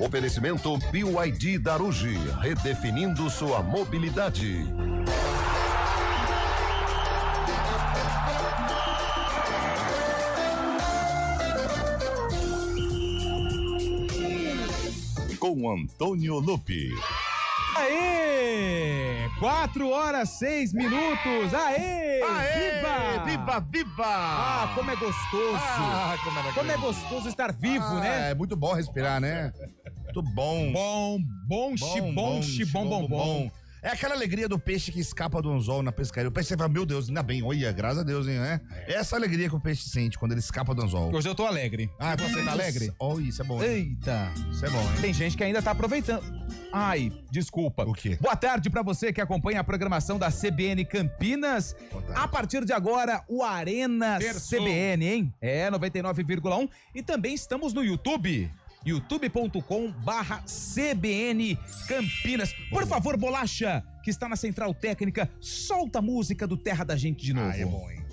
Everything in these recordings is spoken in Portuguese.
Oferecimento BYD Darugi, redefinindo sua mobilidade. Com Antônio Lupi. Aê! 4h06. Aê! Aê! Viva! Viva! Ah, como é gostoso! Como é gostoso estar vivo, né? É muito bom respirar, né? Muito bom. Bom. É aquela alegria do peixe que escapa do anzol na pescaria. O peixe fala, meu Deus, ainda bem, olha, graças a Deus, hein, né? É essa alegria que o peixe sente quando ele escapa do anzol. Hoje eu tô alegre. Ah, você tá alegre? Oh, isso é bom. Hein? Eita! Isso é bom, hein? Tem gente que ainda tá aproveitando. Ai, desculpa. O quê? Boa tarde pra você que acompanha a programação da CBN Campinas. A partir de agora, o Arena CBN, hein? É, 99,1. E também estamos no YouTube. youtube.com/CBN Campinas. Por favor, Bolacha, que está na Central Técnica, solta a música do Terra da Gente de novo. Ah, é bom, hein?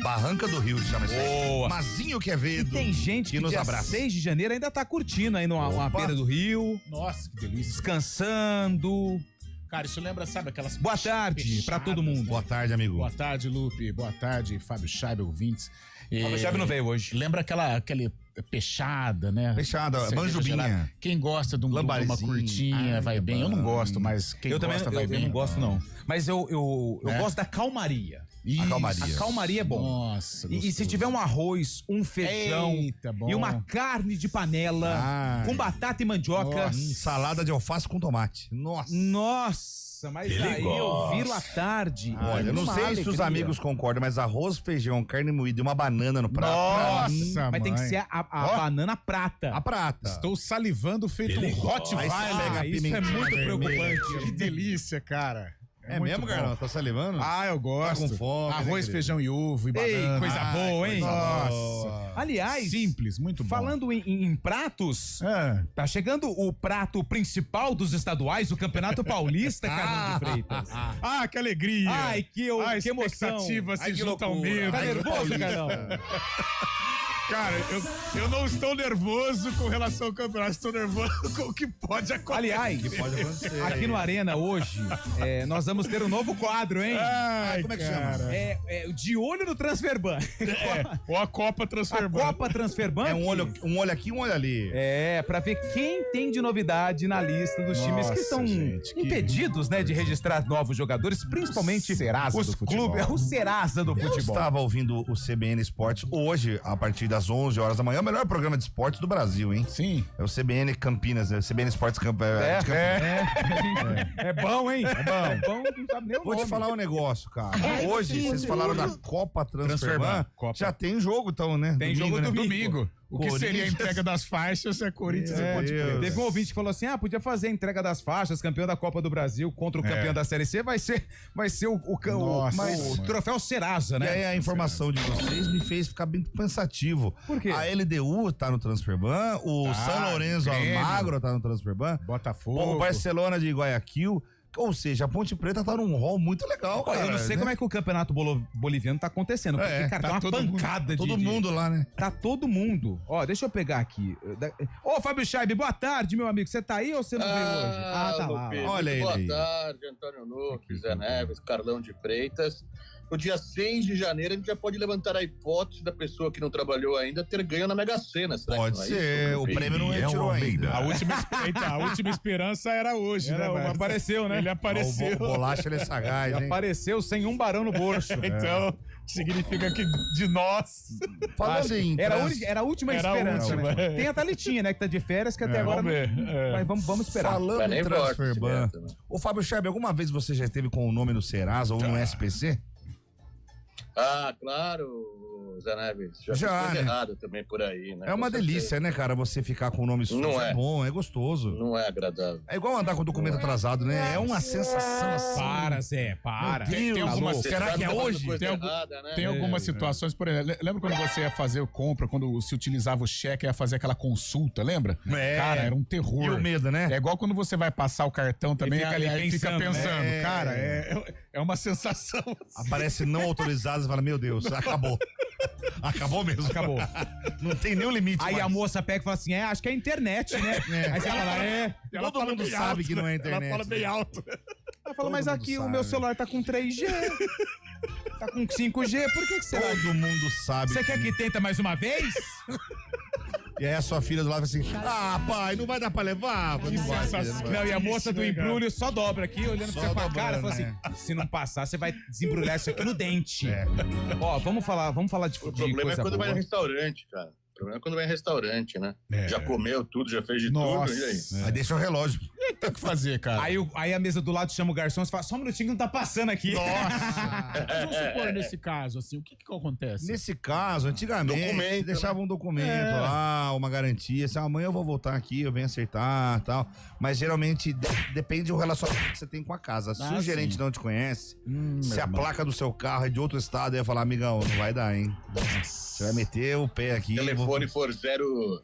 Barranca do Rio chama isso aí. Boa. Mazinho Quevedo. E tem gente que nos dia abraça. 6 de janeiro ainda tá curtindo aí numa beira do rio. Nossa, que delícia. Descansando. Cara, isso lembra, sabe, aquelas... Boa tarde pra todo mundo. Boa tarde, amigo. Boa tarde, Lupe. Boa tarde, Fábio Scheibe, ouvintes. Fábio Scheibe não veio hoje. Lembra aquele peixada, né? Fechada, Cerveja manjubinha. gelada. Quem gosta de uma curtinha vai bem. Eu não gosto, mas quem gosta vai bem. Eu não gosto, não. Mas eu gosto da calmaria. A calmaria. A calmaria é bom. Nossa, E se tiver um arroz, um feijão e uma carne de panela com batata e mandioca. Salada de alface com tomate. Nossa, mas aí eu viro à tarde. Olha, eu não sei se os amigos concordam, mas arroz, feijão, carne moída e uma banana no prato. Nossa, mas tem que ser a banana prata. A prata. Estou salivando feito um Rottweiler. Isso é muito preocupante. Que delícia, cara. É muito mesmo, bom. Carlão? Tá salivando? Ah, eu gosto. Tá com fome, Arroz, né, feijão e ovo e banana. Ei, coisa boa, hein? Nossa. Aliás, Simples, muito bom. falando em pratos, É. tá chegando o prato principal dos estaduais, o Campeonato Paulista, Carlão de Freitas. Ah, que alegria. Ai, que emoção. expectativa se Ai, que junta ao loucura. medo. Tá nervoso, Carlão? Cara, eu não estou nervoso com relação ao campeonato, estou nervoso com o que pode acontecer. Aliás, Pode acontecer. aqui no Arena hoje, nós vamos ter um novo quadro, hein? Ai, como é que cara. chama? De olho no Transferban. Ou a Copa A Transferban. Copa Transferban. É um olho aqui, um olho ali. Pra ver quem tem de novidade na lista dos times que Nossa, estão gente, que impedidos, né, de registrar novos jogadores, principalmente Serasa os do futebol. clubes. É o Serasa do Eu futebol. estava ouvindo o CBN Esportes hoje, a partir das 11 horas da manhã, o melhor programa de esportes do Brasil, hein? Sim. É o CBN Campinas, né? O CBN Esportes de Campinas. É bom, hein? É bom, não sabe nem o Vou te nome. falar um negócio, cara. Hoje, vocês falaram da Copa Transferban. Copa. Já tem jogo, então, né? Tem jogo né? Domingo. O que seria a Corinthians. entrega das faixas é Corinthians e Ponte Deus. Preta. Teve um ouvinte que falou assim: podia fazer a entrega das faixas, campeão da Copa do Brasil contra o campeão da Série C, vai ser Nossa, o troféu Serasa, E né? aí a informação de vocês me fez ficar bem pensativo. Por quê? A LDU tá no Transferban, o São Lourenço Grêmio. Almagro tá no Transferban, Botafogo. o Barcelona de Guayaquil. Ou seja, a Ponte Preta tá num rol muito legal, Pô, cara. eu não sei como é que o campeonato boliviano tá acontecendo, porque, cara, tá tá uma todo mundo- pancada Todo mundo lá, né? Tá todo mundo. Ó, deixa eu pegar aqui. Ô, Fábio Scheibe, boa tarde, meu amigo. Você tá aí ou você não veio hoje? Tá lá. Lupe, Olha ele boa aí. tarde, Antônio Nuque, Zé Neves, Carlão de Freitas. No dia 6 de janeiro, a gente já pode levantar a hipótese da pessoa que não trabalhou ainda ter ganho na Mega Sena. Será Pode que não é ser, isso, o Lupe? prêmio não retirou ainda. A última esperança era hoje, né? Mas Apareceu, né? Ele apareceu. O bolacha ele é sagaz, hein? Apareceu sem um barão no bolso. Então, significa que de nós. Falando em Era a última Era a esperança, última, né? é. Tem a Thalitinha, né? Que tá de férias, que até agora. vamos ver, Mas vamos esperar. Falando Mas nem em voto, Transferban. se meta, né? Ô, Fábio Scheibe, alguma vez você já esteve com o nome no Serasa ou no SPC? Ah, claro, Zé Neves. Já Já, fiz coisa né? errada também por aí, né? É uma Com certeza. delícia, né, cara? Você ficar com o nome sujo. Não É é. bom, é gostoso. Não é agradável. É igual andar com o documento atrasado, né? É uma sensação assim. Para, Zé, para. Meu Deus, algumas- alô, será Você que é tá fazendo hoje? coisa Tem algum- errada, né? Tem algumas situações, por exemplo, lembra quando você ia fazer compra, quando se utilizava o cheque, ia fazer aquela consulta, lembra? É. Cara, era um terror. E o medo, né? É igual quando você vai passar o cartão também, fica ali aí fica pensando, pensando. né? Cara, é uma sensação. Aparece não autorizado, você fala, meu Deus, acabou. Acabou mesmo. Acabou. Não tem nenhum limite Aí mais. a moça pega e fala assim, acho que é a internet, né? Aí você fala, Ela Todo fala mundo bem sabe alto, que não é né? internet. Ela fala bem alto. Ela fala, mas Todo aqui mundo o meu sabe. celular tá com 3G. Tá com 5G, por que será? Todo mundo sabe. Você quer que tenta mais uma vez? E aí a sua filha do lado fala assim, pai, não vai dar pra levar? Não vai, filha, não vai. Não, e a moça do né, cara? embrulho só dobra aqui, olhando pra Só você com a cara, dobrando, fala assim, se não passar, você vai desembrulhar isso aqui no dente. É. Ó, vamos falar de O problema é coisa quando vai no boa. restaurante, cara. O problema é quando vai em restaurante, né? É. Já comeu tudo, já fez de Nossa. tudo, e aí? Aí deixa o relógio. Tem o que fazer, cara. Aí a mesa do lado chama o garçom e fala, só um minutinho que não tá passando aqui. Mas vamos supor, nesse caso, assim, o que acontece? Nesse caso, antigamente, Documento, deixava um documento lá, uma garantia, assim, amanhã eu vou voltar aqui, eu venho acertar e tal. Mas geralmente depende do relacionamento que você tem com a casa. Se o gerente não te conhece, se a placa do seu carro é de outro estado, eu ia falar, amigão, não vai dar, hein? Você vai meter o pé aqui. Telefone for 021,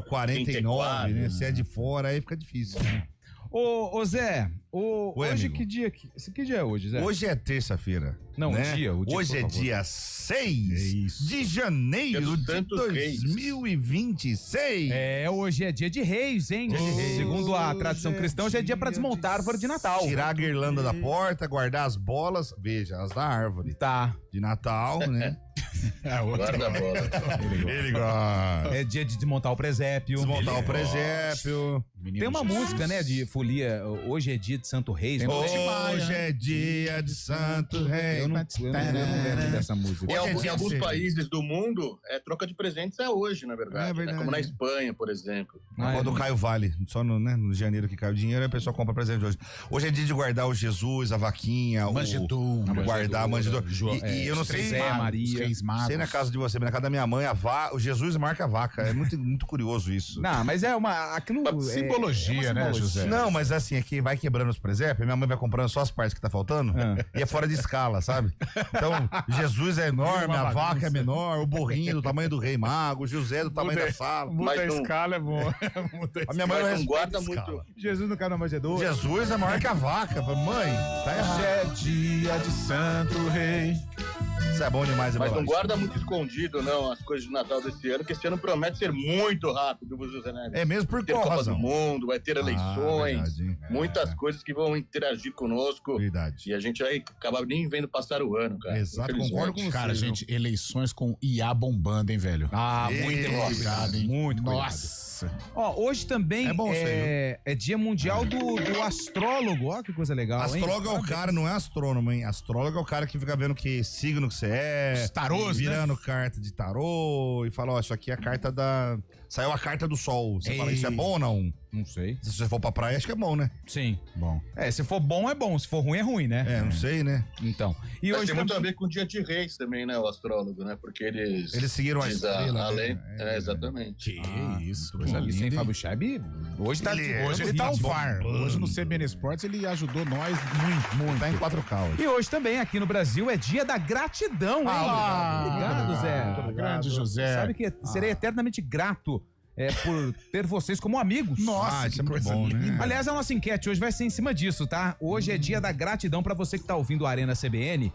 049, né? Se é de fora, aí fica difícil. Né? Ô Zé, Oi, hoje amigo. que dia que... Que dia é hoje, Zé? Hoje é terça-feira. Não, né? o dia, Hoje por é favor. dia 6 de janeiro Dia dos de Santos Reis. 2026. Hoje é dia de reis, hein? Dia de reis. Segundo a tradição cristã, hoje é dia pra desmontar a árvore de Natal. Tirar a guirlanda da porta, guardar as bolas, veja, as da árvore Tá. de Natal, né? guarda a bola. Ele gosta. É dia de desmontar o presépio. Desmontar o presépio. Tem uma música, né, de folia, hoje é dia de Santo Reis. né? Hoje é dia de Santo Rei. Eu não lembro dessa música. Em, Hoje é algum- dia em alguns cedo. países do mundo, troca de presentes é hoje, na verdade. É verdade. Né? Como na Espanha, por exemplo. Quando cai o vale, só no janeiro que cai o dinheiro, a pessoa compra presente hoje. Hoje é dia de guardar o Jesus, a vaquinha, Manjedouro. guardar a manjedoura. E eu não sei, Zé, Maria. Reis Magos. sei na casa de você, mas na casa da minha mãe, o Jesus marca a vaca. É muito, muito curioso isso. Não, mas é uma... Aquilo Uma simbologia, né, José? Não, mas assim, é que vai quebrando os presépios, minha mãe vai comprando só as partes que tá faltando, e é fora de escala, sabe? Então, Jesus é enorme, a vaca é menor, o burrinho do tamanho do rei mago, o José do tamanho da sala. Muda Mas a não- escala é bom. Muda A minha mãe não Mas não respeita guarda a escala. muito. Jesus no canal manjedouro. Jesus é maior que a vaca. Mãe, tá errado. é dia de Santo Rei. Isso é bom demais, é Mas não bolacha. guarda muito escondido, não, as coisas de Natal desse ano, que esse ano promete ser muito rápido, viu, José Neves? É mesmo por Vai ter qual Copa razão? do Mundo, vai ter eleições, verdade, hein? muitas coisas que vão interagir conosco. Verdade. E a gente vai acabar nem vendo passar o ano, cara. Exato, Infelizmente. concordo com você. Cara, gente, eleições com IA bombando, hein, velho? Ah, muito Cuidado, hein? Muito cuidado. Nossa. Ó, hoje também É bom isso aí, é dia mundial do astrólogo. Ó, que coisa legal, hein? Astrólogo é o cara, não é astrônomo, hein? Astrólogo é o cara que fica vendo que signo que você é. Os tarôs, virando carta de tarô e fala, ó, isso aqui é a carta da... Saiu a carta do sol. Você fala, isso é bom ou não? Não sei. Se você for pra praia, acho que é bom, né? Sim. Bom. Se for bom, é bom. Se for ruim, é ruim, né? É, não sei, né? Então. E Mas hoje tem muito a também... ver com o dia de reis também, né, o astrólogo, né? Porque eles Eles seguiram a diz estrela. além. né? Exatamente. Que isso, Que coisa isso, hein, linda. Fábio Chaib? Hoje tá... Hoje ele tá on fire. Hoje no CBN Esportes ele ajudou nós muito. Tá em 4K hoje. E hoje também, aqui no Brasil, é dia da gratidão, hein? Obrigado, Zé. Grande José. Sabe que serei eternamente grato por ter vocês como amigos. Nossa, isso é muito bom, né? Aliás, a nossa enquete hoje vai ser em cima disso, tá? Hoje é dia da gratidão pra você que tá ouvindo a Arena CBN.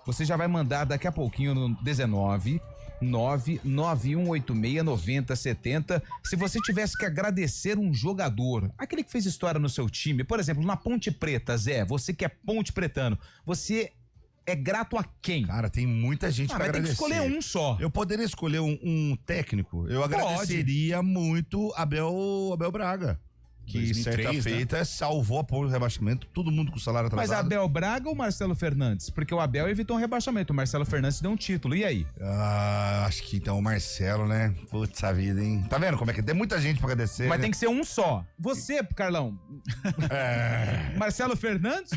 Você já vai mandar daqui a pouquinho no 19 991869070 se você tivesse que agradecer um jogador, aquele que fez história no seu time. Por exemplo, na Ponte Preta, Zé, você que é ponte pretano, você é grato a quem? Cara, tem muita gente pra vai ter que agradecer. escolher um só. Eu poderia escolher um técnico. Eu agradeceria muito Abel Braga. Que 2003, certa né? feita salvou a ponto do rebaixamento, todo mundo com o salário Mas atrasado. Abel Braga ou Marcelo Fernandes? Porque o Abel evitou um rebaixamento, o Marcelo Fernandes deu um título. E aí? Acho que então o Marcelo, né? Putz, a vida, hein? Tá vendo como é que tem muita gente pra agradecer? Mas né? tem que ser um só. Você, Carlão. Marcelo Fernandes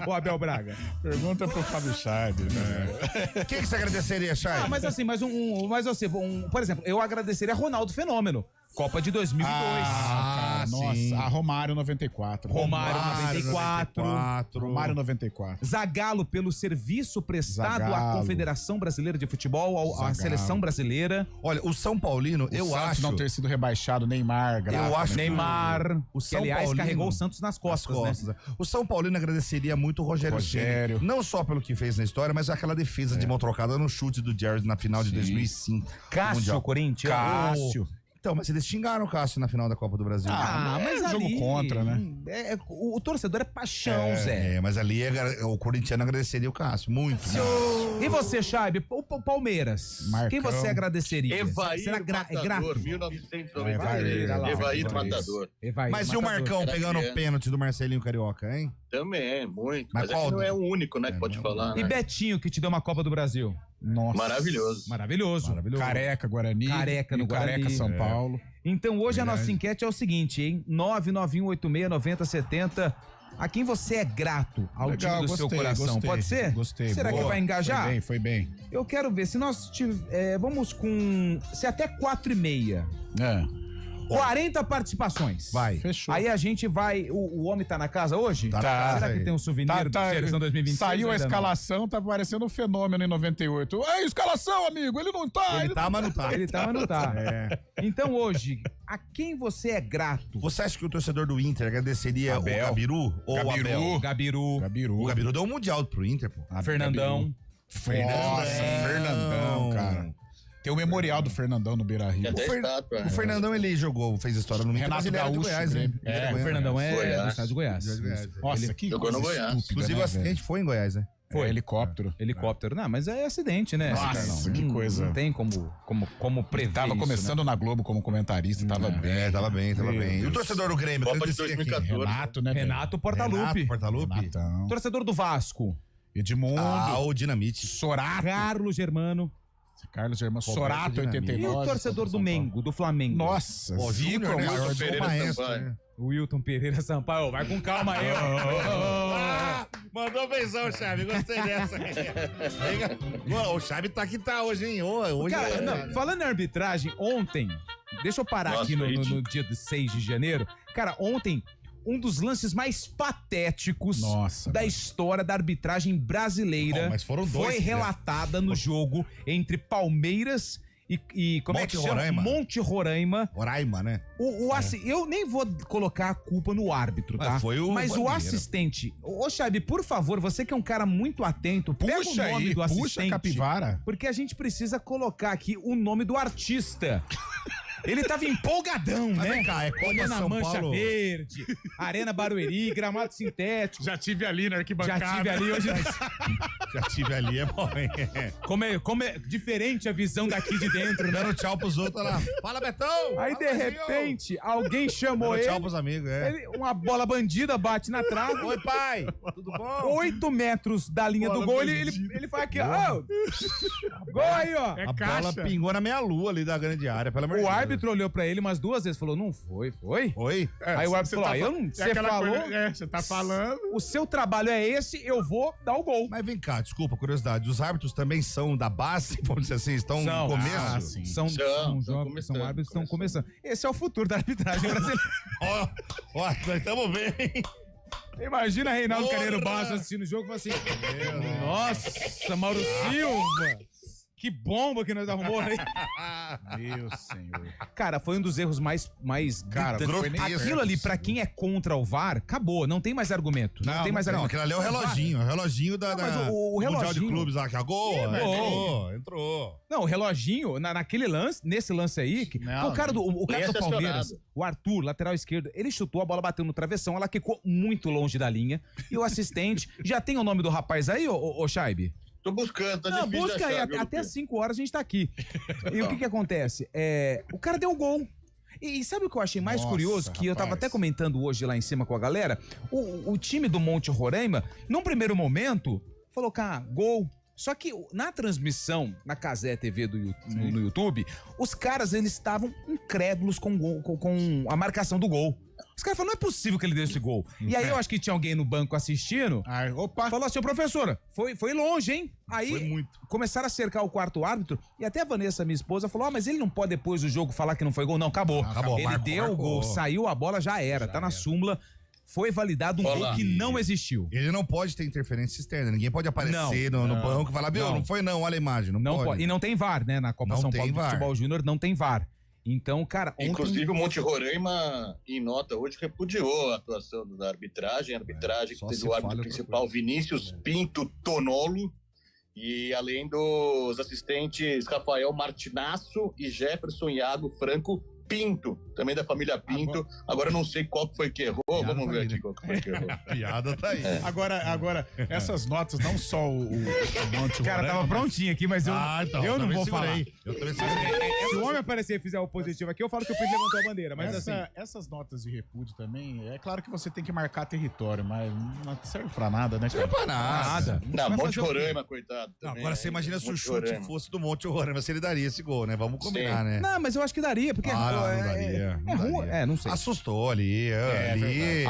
ou Abel Braga? Pergunta pro Fábio Chaib, né? Quem que você agradeceria, Chay? Mas assim, por exemplo, eu agradeceria Ronaldo Fenômeno. Copa de 2002. Nossa, a Romário 94. Romário 94. Romário 94. Zagallo pelo serviço prestado à Zagallo. Confederação Brasileira de Futebol, à Seleção Brasileira. Olha, o São Paulino, O eu Santos acho... não ter sido rebaixado, Neymar, Graça, Eu acho né? Neymar, o que São aliás Paulino- carregou o Santos nas costas, né? O São Paulino agradeceria muito o Rogério Rogério. Ceni, não só pelo que fez na história, mas aquela defesa de mão trocada no chute do Jared na final de 2005. Cássio, Mundial. Corinthians. Cássio. Então, mas eles xingaram o Cássio na final da Copa do Brasil. Mas É jogo ali, contra, né? O torcedor é paixão, Zé. Mas ali o corintiano agradeceria o Cássio, muito. E você, Chaibe? O Palmeiras. Marcão. Quem você agradeceria? Evair Será é grato? Matador, 1993. Evair, Evair Matador. Mas e o Marcão Era pegando o criança. pênalti do Marcelinho Carioca, hein? Também, muito. Mas Mas qual é que não do- é o único, né, que pode falar, E né? Betinho, que te deu uma Copa do Brasil? Nossa. Maravilhoso. Maravilhoso. Careca, Guarani. Careca no e Careca, Guarani. São Paulo. Então hoje a Verdade. nossa enquete é o seguinte, hein? 991869070. A quem você é grato ao Legal, time do seu gostei, coração? gostei, Pode ser? Gostei. Será que Boa. vai engajar? Foi bem. Eu quero ver, se nós vamos com... Se até 4,5. É. 40 participações. Vai. Fechou. Aí a gente vai... O homem tá na casa hoje? Tá na casa Será aí. que tem um souvenir da seleção 2026? Saiu a Ainda não. escalação, tá parecendo um fenômeno em 98. Ei, escalação, amigo, ele não tá. Ele tá, mas não tá. Ele tá, mas não tá. É. Então hoje, a quem você é grato? Você acha que o torcedor do Inter agradeceria Abel. o Gabiru ou o Gabiru. Abel? Gabiru. Gabiru. O Gabiru deu um mundial pro Inter, pô. Fernandão. Nossa, Fernandão, cara. Tem o memorial do Fernandão no Beira-Rio. Tem até Fer- estátua. O Fernandão, ele fez história no Inter, Renato mas ele era do Gaúcho, Goiás, né? Grêmio. Ele era O Goiás. Fernandão é Goiás. do estado de Goiás. Nossa, que Jogou coisa no Goiás. estúpida, Inclusive, o né, acidente foi em Goiás, né? velho? Helicóptero. Helicóptero. Não, mas é acidente, né? Nossa, que Não- coisa. Não tem como prever Tava isso, começando na Globo como comentarista, tava bem. É, tava bem. Meu E o Deus. torcedor do Grêmio? Copa de agradeceria quem? 2014. Renato, né? né? velho? Renato Portaluppi. Renato Portaluppi? Renatão. Torcedor do Vasco. Edmundo. O Dinamite. Sorato. Carlos Germano. Carlos Germano. Roberto Sorato, Dinamite. 89. E o torcedor do São Paulo. Mengo, do Flamengo. Nossa, Ó, Zico Júnior, é o né? maior Sou Pereira maestro, Sampaio. né? O Wilton Pereira Sampaio. Vai com calma aí. Mandou beijão, Chave. Gostei dessa. O Chave tá que tá hoje, hein? Hoje Cara, não, falando em arbitragem, ontem, deixa eu parar Nossa, aqui no Iti. dia de 6 de janeiro. Cara, ontem, um dos lances mais patéticos Nossa, da mano. história da arbitragem brasileira Oh, mas foram dois, foi né? relatada no jogo entre Palmeiras e como é que Monte chama? Roraima. Monte Roraima. Roraima, né? Eu nem vou colocar a culpa no árbitro, tá? Mas foi o Mas o Bandeira. assistente... Ô, Xabi, por favor, você que é um cara muito atento, pega o Puxa nome aí, do puxa assistente. a capivara. Porque a gente precisa colocar aqui o nome do artista. Ele tava empolgadão, Mas né? vem cá, é Copa Olhando a São Mancha Paulo. Verde, Arena Barueri, gramado sintético. Já tive ali na arquibancada. Já tive ali hoje. Já tive ali, é bom, hein? Como é diferente a visão daqui de dentro, né? Dando tchau pros outros lá. Fala, Betão! Aí, de Fala, Brasil! repente, alguém chamou Dando ele, tchau pros amigos, é. uma bola bandida bate na trave. Oi, pai! Tudo bom? 8 metros da linha do Bola gol, bandida. ele faz aqui, ó. Gol aí, ó. É A bola caixa. pingou na meia lua ali da grande área, pelo amor de O Deus. árbitro olhou pra ele umas 2 vezes, falou, não foi? Oi? Aí o árbitro falou, você aquela falou, coisa- você tá falando. o seu trabalho é esse, eu vou dar o gol. Mas vem cá, desculpa, curiosidade. Os árbitros também são da base, vamos dizer assim, estão São. no começo? Ah, sim. São começando, árbitros que estão começando. Esse é o futuro da arbitragem brasileira. Ó, nós estamos bem. Imagina Reinaldo Porra! Carneiro Baixo assistindo o jogo e fala assim, nossa, Mauro Silva, que bomba que nós arrumou aí. Meu senhor. Cara, foi um dos erros mais Cara, gritantes. foi nem Aquilo ali, pra quem é contra o VAR, acabou, não tem mais argumento. Não, tem mais Não, argumento. aquele ali é o reloginho. O reloginho da, Não, mas da o Mundial de reloginho- Clubes lá, que agora entrou. Não, o reloginho, naquele lance, nesse lance aí, Não, o cara do, o cara nem do é Palmeiras, acionado. o Arthur, lateral esquerdo, ele chutou, a bola bateu no travessão, ela quicou muito longe da linha, e o assistente, já tem o nome do rapaz aí, ô Chaibe? Tô buscando, tá Não, difícil de busca aí, achar, viu, até Lupe? 5 horas a gente tá aqui. E o que acontece? O cara deu gol. E sabe o que eu achei mais Nossa, curioso? Que eu tava rapaz. até comentando hoje lá em cima com a galera. O time do Monte Roraima, num primeiro momento, falou, cara, gol. Só que na transmissão, na Cazé TV no YouTube, os caras, eles estavam incrédulos com a marcação do gol. Os caras falaram, não é possível que ele deu esse gol. E aí eu acho que tinha alguém no banco assistindo. Falou assim, professora, foi longe, hein? Aí começaram a cercar o quarto árbitro e até a Vanessa, minha esposa, falou, mas ele não pode depois do jogo falar que não foi gol. Não, acabou. Ele deu o gol, saiu a bola, já era. Tá na súmula. Foi validado um gol que não existiu. Ele não pode ter interferência externa. Ninguém pode aparecer no banco e falar, não foi não, olha a imagem. Não pode. E não tem VAR, né? Na Copa São Paulo do Futebol Júnior não tem VAR. Então, cara... Inclusive o Monte Roraima, em nota hoje, repudiou a atuação da arbitragem. A arbitragem que teve o árbitro principal, Vinícius Pinto Tonolo. E além dos assistentes Rafael Martinasso e Jefferson Iago Franco Pinto, também da família Pinto. Agora não sei qual foi que errou. Vamos ver aqui qual foi que errou. Piada tá aí. Agora, essas notas, não só o Monte Cara, Roraima, tava prontinho aqui, mas eu não vou falar. Eu também segurei. Se o homem aparecer e fizer o positivo aqui, eu falo que o Pinto levantou a bandeira. Mas essas notas de repúdio também, é claro que você tem que marcar território, mas não serve pra nada, né? Não serve pra nada. Não, Monte Roraima, coitado. Não, agora você imagina se o chute fosse do Monte Roraima, se ele daria esse gol, né? Vamos combinar, né? Não, mas eu acho que daria, porque... não daria. Não sei. Assustou ali.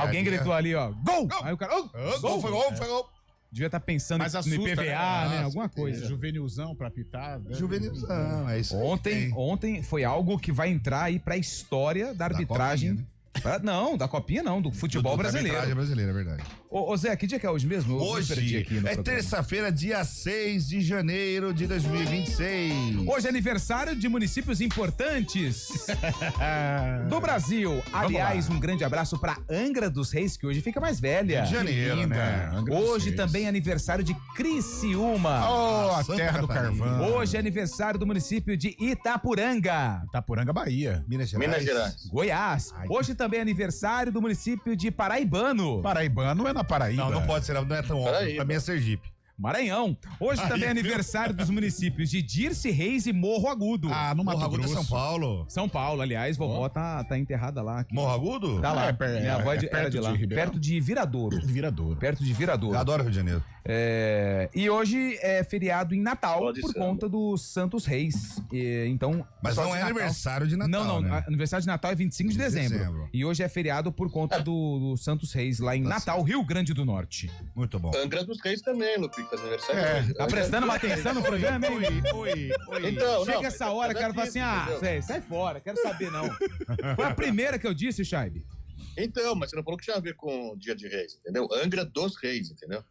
Alguém gritou ali, ó, gol! Aí o cara, gol, foi gol. Devia estar pensando no IPVA, né? Alguma coisa. Juvenilzão pra pitar. Juvenilzão, é isso. Ontem foi algo que vai entrar aí pra história da arbitragem. Copinha, né? Não, da Copinha não, do futebol brasileiro. Da brasileira, é verdade. Ô Zé, que dia que é hoje mesmo? Hoje é terça-feira, dia 6 de janeiro de 2026. Hoje é aniversário de municípios importantes do Brasil. Aliás, um grande abraço pra Angra dos Reis, que hoje fica mais velha. Rio de Janeiro, né? Hoje também é aniversário de Criciúma. A terra do carvão. Hoje é aniversário do município de Itapuranga. Itapuranga, Bahia. Minas Gerais. Goiás. Hoje também é aniversário do município de Paraibano. Paraibano é na Paraíba. Não pode ser, não é tão óbvio. Também é Sergipe. Maranhão. Hoje também é aniversário dos municípios de Dirce Reis e Morro Agudo. No Mato Grosso. São Paulo. São Paulo, aliás, vovó tá enterrada lá. Aqui. Morro Agudo? Tá lá. Minha avó era de lá. Perto de Viradouro. Perto de Viradouro. Eu adoro Rio de Janeiro. E hoje é feriado em Natal por conta dos Santos Reis. Então, mas não é aniversário de Natal. Não, né? Aniversário de Natal é 25 de dezembro. E hoje é feriado por conta do Santos Reis lá em Natal, Rio Grande do Norte. Muito bom. Angra dos Reis também, Lupi, faz aniversário. Tá prestando uma atenção no programa, hein? Oi. Então, chega essa hora, o cara fala assim, sai fora, quero saber não. Foi a primeira que eu disse, Chaibe. Então, mas você não falou que tinha a ver com o Dia de Reis, entendeu? Angra dos Reis, entendeu?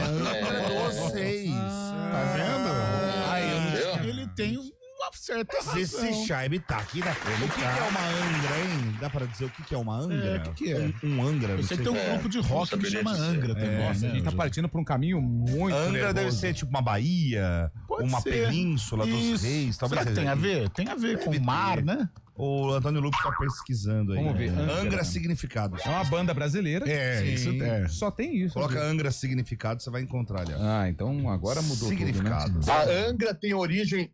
Angra dos Reis. Tá vendo? Ele tem uma certa razão. Esse Chaibe tá aqui na frente. O que é uma Angra, hein? Dá pra dizer o que é uma Angra? O que é? Um Angra. Você tem um grupo de rock que chama Angra também. Nossa, a gente tá partindo pra um caminho muito Angra nervoso. deve ser tipo uma Bahia, uma península dos Reis. Talvez tem a ver? Tem a ver com o mar, né? O Antônio Lucas tá pesquisando aí. Vamos ver. Angra Significado. É uma banda brasileira. Isso é. Só tem isso. Coloca Angra Significado, você vai encontrar ali. Então agora mudou Significado. tudo, né? A Angra tem origem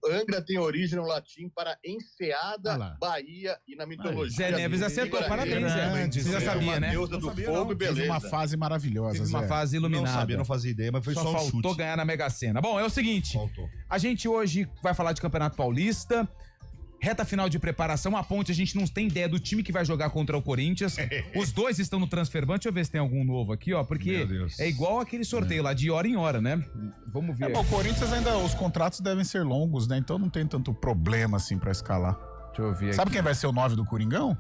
no latim para enseada, Bahia e na mitologia. Zé Neves acertou, parabéns, Zé. Você já sabia, né? Deusa do fogo e beleza. Teve uma fase maravilhosa, Teve uma fase iluminada. Não sabia, não fazia ideia, mas foi só um chute. Faltou ganhar na Mega Sena. Bom, é o seguinte. A gente hoje vai falar de Campeonato Paulista. Reta final de preparação, a Ponte, a gente não tem ideia do time que vai jogar contra o Corinthians. Os dois estão no Transferban. Deixa eu ver se tem algum novo aqui, ó, porque é igual aquele sorteio lá, de hora em hora, né? Vamos ver. O Corinthians ainda, os contratos devem ser longos, né? Então não tem tanto problema assim pra escalar. Deixa eu ver. Sabe quem vai ser o 9 do Coringão?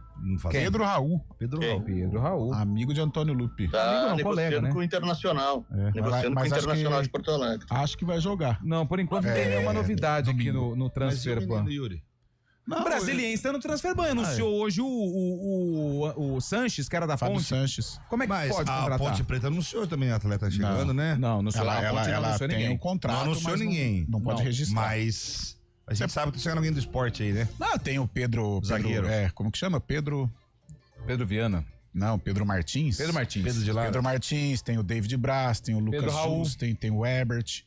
Pedro Raul. Pedro Raul. Amigo de Antônio Lupi. Tá amigo não, colega, né? com o Internacional. Negociando com o Internacional de Porto Alegre. Acho que vai jogar. Não, por enquanto não tem nenhuma novidade aqui no Transferban. O Brasiliense tá no Transferban. Anunciou hoje o Sanches, que era da Fábio Ponte. Sanches. Como é que pode contratar? A Ponte Preta anunciou também atleta chegando, né? Não, não ela tem ninguém. o contrato, Não anunciou ninguém. Não pode registrar. Mas a gente sabe que tá chegando alguém do esporte aí, né? Não, tem o Pedro... Zagueiro. Como que chama? Pedro Viana. Não, Pedro Martins. Pedro de lá. Pedro Martins, tem o David Braz, tem o Lucas Pedro Raul. Schultz, tem o Herbert.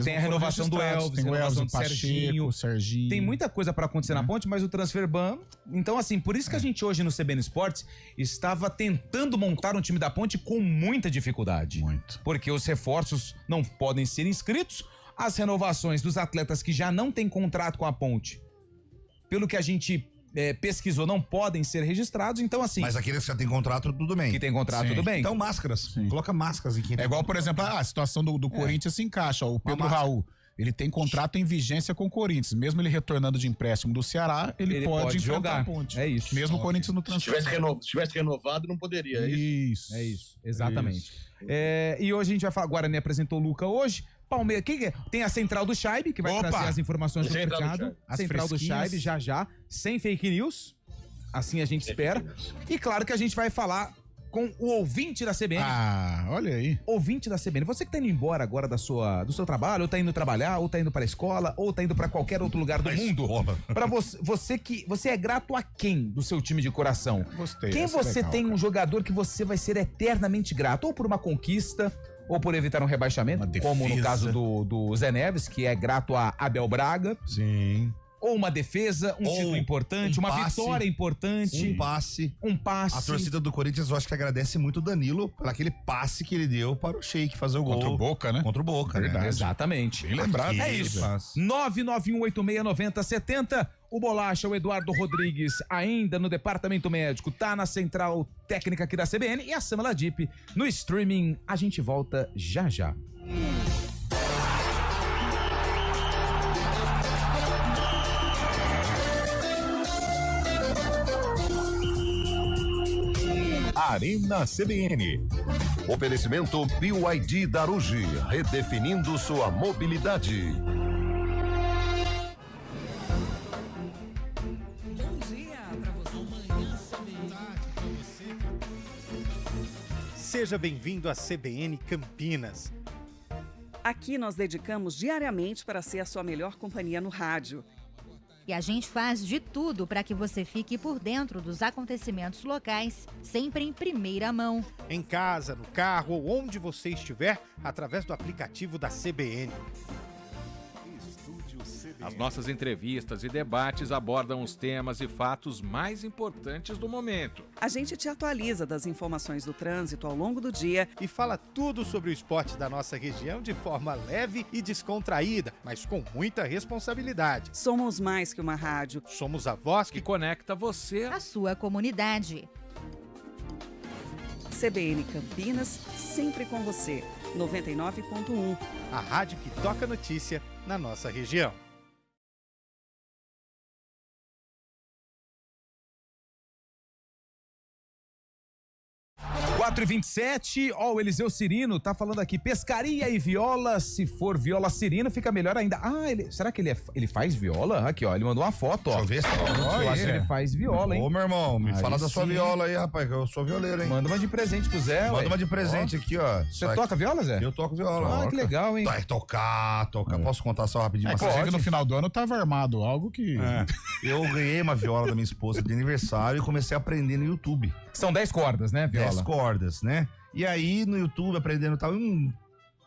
Tem a renovação do Elvis, tem o Elvis, do Pacheco, Serginho. Tem muita coisa pra acontecer na ponte, mas o transfer ban... Então, assim, por isso que a gente hoje no CBN Esportes estava tentando montar um time da ponte com muita dificuldade. Muito. Porque os reforços não podem ser inscritos, as renovações dos atletas que já não têm contrato com a ponte, pelo que a gente pesquisou, não podem ser registrados, então assim... Mas aqueles que já tem contrato, tudo bem. Que tem contrato, tudo bem. Então máscaras, coloca máscaras em quem É igual, por exemplo, a situação do Corinthians se encaixa, ó, o Pedro Raul. Ele tem contrato em vigência com o Corinthians. Mesmo ele retornando de empréstimo do Ceará, ele pode jogar a ponte. É isso. Mesmo o Corinthians no transfer. Se tivesse renovado, não poderia. É isso. É isso, exatamente. E hoje a gente vai falar, Guarani apresentou o Luca hoje. Palmeiras, tem a Central do Chaibe, que vai trazer as informações do mercado. A Central do Chaibe, já, sem fake news. Assim a gente espera. E claro que a gente vai falar com o ouvinte da CBN. Ah, olha aí. Ouvinte da CBN. Você que tá indo embora agora do seu trabalho, ou tá indo trabalhar, ou tá indo pra escola, ou tá indo pra qualquer outro lugar do mundo. Pra você é grato a quem do seu time de coração? Gostei. Quem você tem um jogador que você vai ser eternamente grato? Ou por uma conquista, ou por evitar um rebaixamento, como no caso do Zé Neves, que é grato a Abel Braga. Sim. Ou uma defesa, um título importante, uma vitória importante. Um passe. A torcida do Corinthians, eu acho que agradece muito o Danilo por aquele passe que ele deu para o Sheik fazer o gol. Contra o Boca, né? Contra o Boca, né? Exatamente. Bem lembrado. É isso. 991869070. O Bolacha, o Eduardo Rodrigues, ainda no departamento médico, tá na central técnica aqui da CBN. E a Samela Dip no streaming. A gente volta já já. Arena CBN. Oferecimento BYD Darugi, redefinindo sua mobilidade. Bom dia para você. Seja bem-vindo à CBN Campinas. Aqui nós dedicamos diariamente para ser a sua melhor companhia no rádio. E a gente faz de tudo para que você fique por dentro dos acontecimentos locais, sempre em primeira mão. Em casa, no carro ou onde você estiver, através do aplicativo da CBN. As nossas entrevistas e debates abordam os temas e fatos mais importantes do momento. A gente te atualiza das informações do trânsito ao longo do dia e fala tudo sobre o esporte da nossa região de forma leve e descontraída, mas com muita responsabilidade. Somos mais que uma rádio. Somos a voz que conecta você à sua comunidade. CBN Campinas, sempre com você. 99.1. A rádio que toca notícia na nossa região. 4h27, o Eliseu Cirino tá falando aqui, pescaria e viola, se for viola Cirino, fica melhor ainda. Será que ele faz viola? Aqui, ele mandou uma foto, Deixa eu ver se eu acho que ele faz viola, hein? Ô, meu irmão, me fala da sua viola aí, rapaz, que eu sou violeiro, hein? Manda uma de presente pro Zé, Manda uma de presente aqui, ó. Você toca viola, Zé? Eu toco viola. Que legal, hein? Tocar. Posso contar só rapidinho? Que no final do ano tava armado, algo que... Eu ganhei uma viola da minha esposa de aniversário e comecei a aprender no YouTube. São 10 cordas, né, viola? 10 cordas, né? E aí, no YouTube, aprendendo tal, um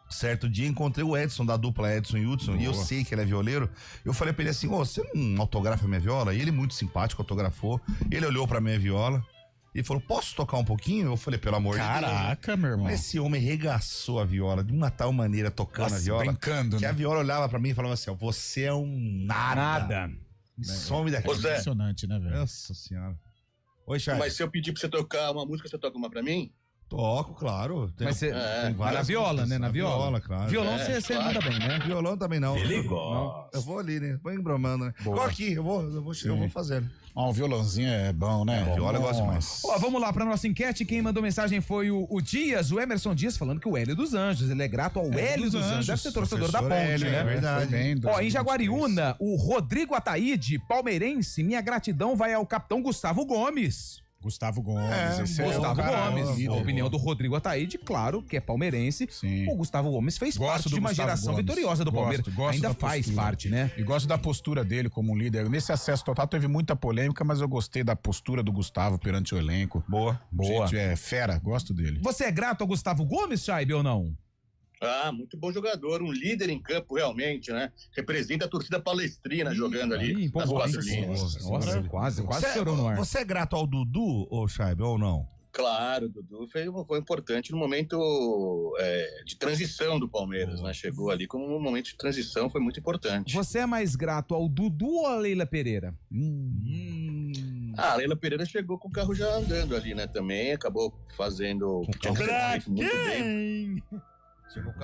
certo dia encontrei o Edson, da dupla Edson e Hudson, e eu sei que ele é violeiro. Eu falei pra ele assim, você não autografa minha viola? E ele, muito simpático, autografou. Ele olhou pra minha viola e falou, posso tocar um pouquinho? Eu falei, pelo amor de Deus. Caraca, meu irmão. Esse homem regaçou a viola de uma tal maneira, tocando a viola. Brincando, que né? a viola olhava pra mim e falava assim, você é um nada. Some daqui. Impressionante, né, velho? Nossa senhora. Oi, Charles. Mas se eu pedir pra você tocar uma música, você toca uma pra mim? Toco, claro. Mas você... tem várias na viola, músicas, né? Na viola, claro. Violão você manda bem, né? Violão também não. Ele gosta. Eu vou ali, né? Vou embromando, né? Vou aqui, eu vou fazer. Um violãozinho é bom, né? Viola eu gosto demais. Vamos lá pra nossa enquete. Quem mandou mensagem foi o Dias, o Emerson Dias, falando que o Hélio dos Anjos, ele é grato ao Hélio dos Anjos. Deve ser torcedor da Ponte, Hélio, né? É verdade. Em Jaguariúna, o Rodrigo Ataíde, palmeirense, minha gratidão vai ao capitão Gustavo Gomes. Gustavo Gomes. Gustavo Gomes. A opinião do Rodrigo Ataíde, claro, que é palmeirense. Sim. O Gustavo Gomes fez parte de uma geração vitoriosa do Palmeiras. Ainda faz parte, né? E gosto da postura dele como líder. Nesse acesso total teve muita polêmica, mas eu gostei da postura do Gustavo perante o elenco. Boa. Gente, é fera, gosto dele. Você é grato ao Gustavo Gomes, Chaibe, ou não? Muito bom jogador, um líder em campo realmente, né? Representa a torcida palestrina jogando ali nas 4 linhas. Nossa, quase chorou no ar. Você é grato ao Dudu, ô Scheibe, ou não? Claro, o Dudu foi importante no momento de transição do Palmeiras, né? Chegou ali como um momento de transição, foi muito importante. Você é mais grato ao Dudu ou a Leila Pereira? A Leila Pereira chegou com o carro já andando ali, né? Também acabou fazendo muito bem.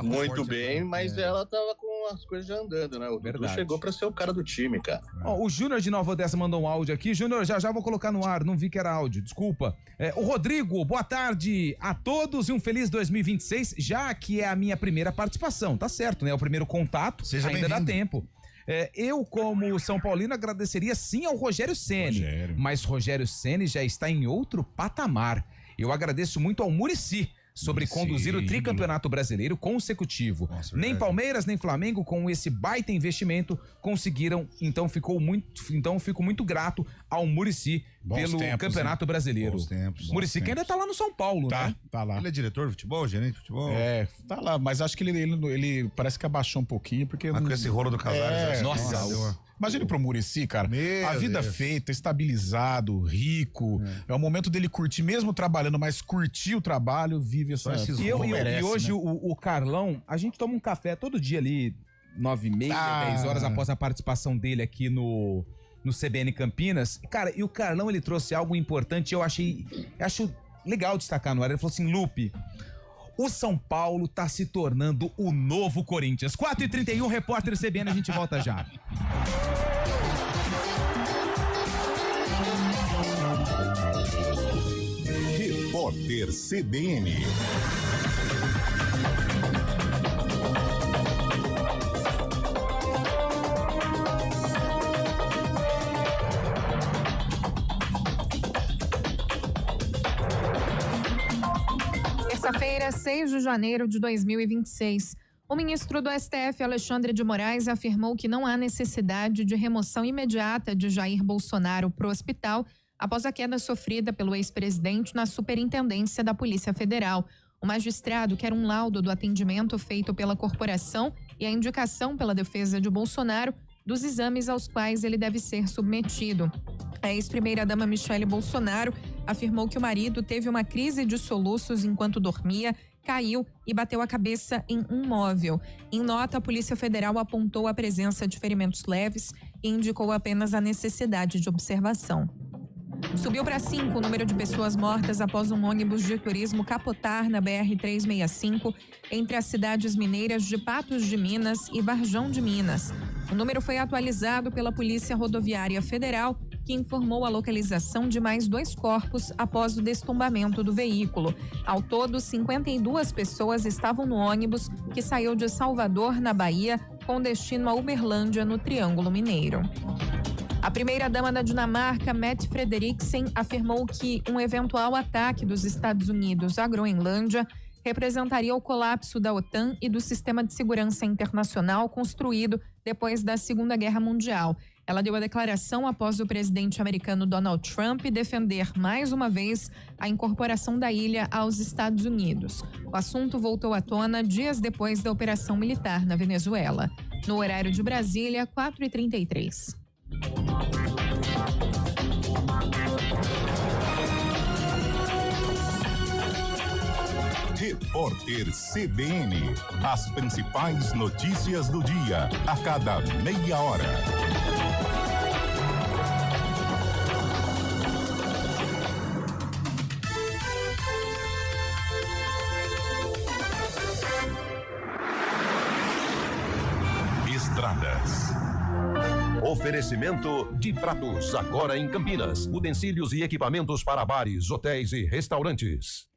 Muito bem, mas ela tava com as coisas já andando, né? O Dudu chegou pra ser o cara do time, cara. O Júnior de Nova Odessa mandou um áudio aqui. Júnior, já vou colocar no ar, não vi que era áudio, desculpa. O Rodrigo, boa tarde a todos e um feliz 2026, já que é a minha primeira participação, tá certo, né? O primeiro contato, ainda dá tempo. Eu, como São Paulino, agradeceria sim ao Rogério Ceni, mas Rogério Ceni já está em outro patamar. Eu agradeço muito ao Muricy sobre conduzir o tricampeonato brasileiro consecutivo. Nem Palmeiras, nem Flamengo, com esse baita investimento, conseguiram. Então fico muito grato ao Muricy pelo Campeonato Brasileiro. Muricy que ainda tá lá no São Paulo, né? Tá lá. Ele é diretor de futebol, gerente de futebol? Tá lá, mas acho que ele parece que abaixou um pouquinho, porque... com esse rolo do Casares. Nossa. Imagine pro Muricy, cara, a vida feita, estabilizado, rico, é o momento dele curtir, mesmo trabalhando, mas curtir o trabalho, vive essa... E hoje, né? o Carlão, a gente toma um café todo dia ali, 9h30, 10 horas após a participação dele aqui no CBN Campinas. Cara, e o Carlão, ele trouxe algo importante, acho legal destacar no ar. Ele falou assim, Lupe, o São Paulo tá se tornando o novo Corinthians. 4h31, repórter CBN, a gente volta já. Repórter CBN. Terça-feira, 6 de janeiro de 2026. O ministro do STF, Alexandre de Moraes, afirmou que não há necessidade de remoção imediata de Jair Bolsonaro para o hospital após a queda sofrida pelo ex-presidente na Superintendência da Polícia Federal. O magistrado quer um laudo do atendimento feito pela corporação e a indicação pela defesa de Bolsonaro dos exames aos quais ele deve ser submetido. A ex-primeira-dama Michele Bolsonaro afirmou que o marido teve uma crise de soluços enquanto dormia, caiu e bateu a cabeça em um móvel. Em nota, a Polícia Federal apontou a presença de ferimentos leves e indicou apenas a necessidade de observação. Subiu para 5 o número de pessoas mortas após um ônibus de turismo capotar na BR-365 entre as cidades mineiras de Patos de Minas e Varjão de Minas. O número foi atualizado pela Polícia Rodoviária Federal, que informou a localização de mais 2 corpos após o destombamento do veículo. Ao todo, 52 pessoas estavam no ônibus que saiu de Salvador, na Bahia, com destino a Uberlândia, no Triângulo Mineiro. A primeira-dama da Dinamarca, Mette Frederiksen, afirmou que um eventual ataque dos Estados Unidos à Groenlândia representaria o colapso da OTAN e do sistema de segurança internacional construído depois da Segunda Guerra Mundial. Ela deu a declaração após o presidente americano Donald Trump defender mais uma vez a incorporação da ilha aos Estados Unidos. O assunto voltou à tona dias depois da operação militar na Venezuela. No horário de Brasília, 4h33. Repórter CBN. As principais notícias do dia, a cada meia hora. Estradas. Oferecimento de Pratos, agora em Campinas. Utensílios e equipamentos para bares, hotéis e restaurantes.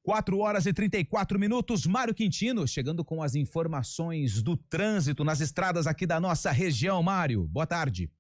4h34. Mário Quintino chegando com as informações do trânsito nas estradas aqui da nossa região. Mário, boa tarde.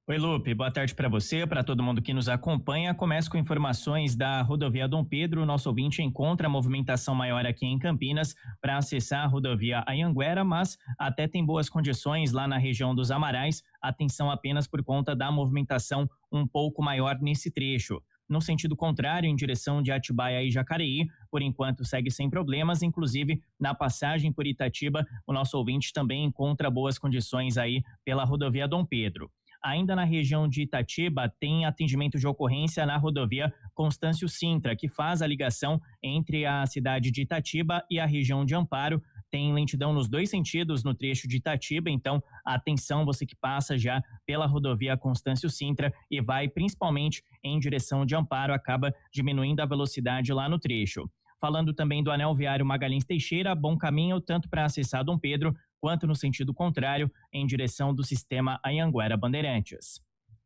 Oi, Lupe, boa tarde para você, para todo mundo que nos acompanha. Começo com informações da rodovia Dom Pedro. Nosso ouvinte encontra movimentação maior aqui em Campinas para acessar a rodovia Anhanguera, mas até tem boas condições lá na região dos Amarais. Atenção apenas por conta da movimentação um pouco maior nesse trecho. no sentido contrário, em direção de Atibaia e Jacareí, por enquanto segue sem problemas, inclusive na passagem por Itatiba, o nosso ouvinte também encontra boas condições aí pela rodovia Dom Pedro. Ainda na região de Itatiba, tem atendimento de ocorrência na rodovia Constâncio Sintra, que faz a ligação entre a cidade de Itatiba e a região de Amparo. Tem lentidão nos 2 sentidos no trecho de Itatiba, então atenção você que passa já pela rodovia Constâncio Sintra e vai principalmente em direção de Amparo, acaba diminuindo a velocidade lá no trecho. Falando também do anel viário Magalhães Teixeira, bom caminho tanto para acessar Dom Pedro quanto no sentido contrário em direção do sistema Anhanguera Bandeirantes.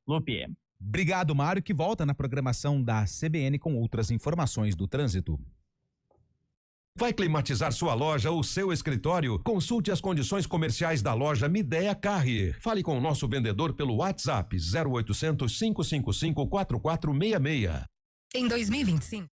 Lupe. Obrigado, Mário, que volta na programação da CBN com outras informações do trânsito. Vai climatizar sua loja ou seu escritório? Consulte as condições comerciais da loja Midea Carrier. Fale com o nosso vendedor pelo WhatsApp 0800 555 4466. Em 2025.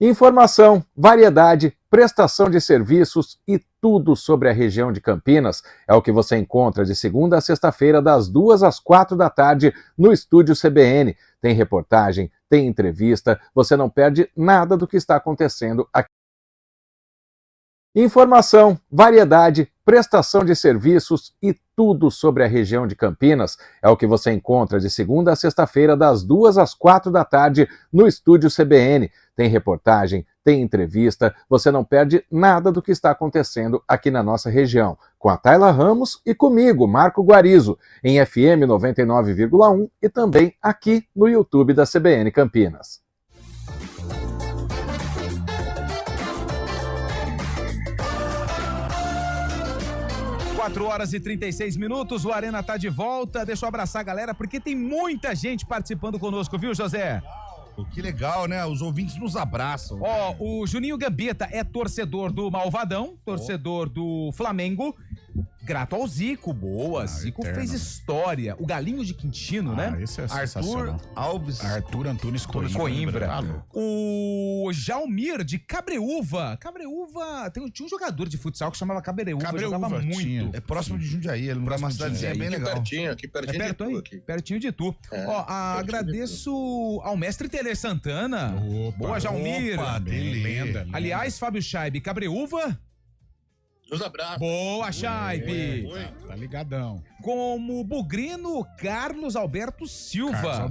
Informação, variedade, prestação de serviços e tudo sobre a região de Campinas é o que você encontra de segunda a sexta-feira, das 2 às 4 da tarde, no Estúdio CBN. Tem reportagem, tem entrevista, você não perde nada do que está acontecendo aqui. Informação, variedade, prestação de serviços e tudo sobre a região de Campinas é o que você encontra de segunda a sexta-feira, das 2 às 4 da tarde, no Estúdio CBN. Tem reportagem, tem entrevista, você não perde nada do que está acontecendo aqui na nossa região. Com a Tayla Ramos e comigo, Marco Guarizo, em FM 99,1 e também aqui no YouTube da CBN Campinas. 4h36, o Arena tá de volta. Deixa eu abraçar a galera, porque tem muita gente participando conosco, viu, José? Que legal, né? Os ouvintes nos abraçam. Ó, o Juninho Gambetta é torcedor do Malvadão, torcedor do Flamengo. Grato ao Zico, boa. Zico eterno, fez história. O Galinho de Quintino, né? Esse é Arthur Antunes Coimbra. O Jalmir de Cabreúva. Tinha um jogador de futsal que chamava Cabreúva, jogava muito. É próximo de Jundiaí, ele mora numa cidadezinha bem legal. Aqui pertinho de tu. Aqui. Pertinho de tu. Ó, agradeço ao mestre Tele Santana. Boa, Jalmir. Lenda. Aliás, Fábio Scheibe, Cabreúva. Nos abraços. Boa, Scheibe. Tá ligadão. Como bugrino, Carlos Alberto Silva.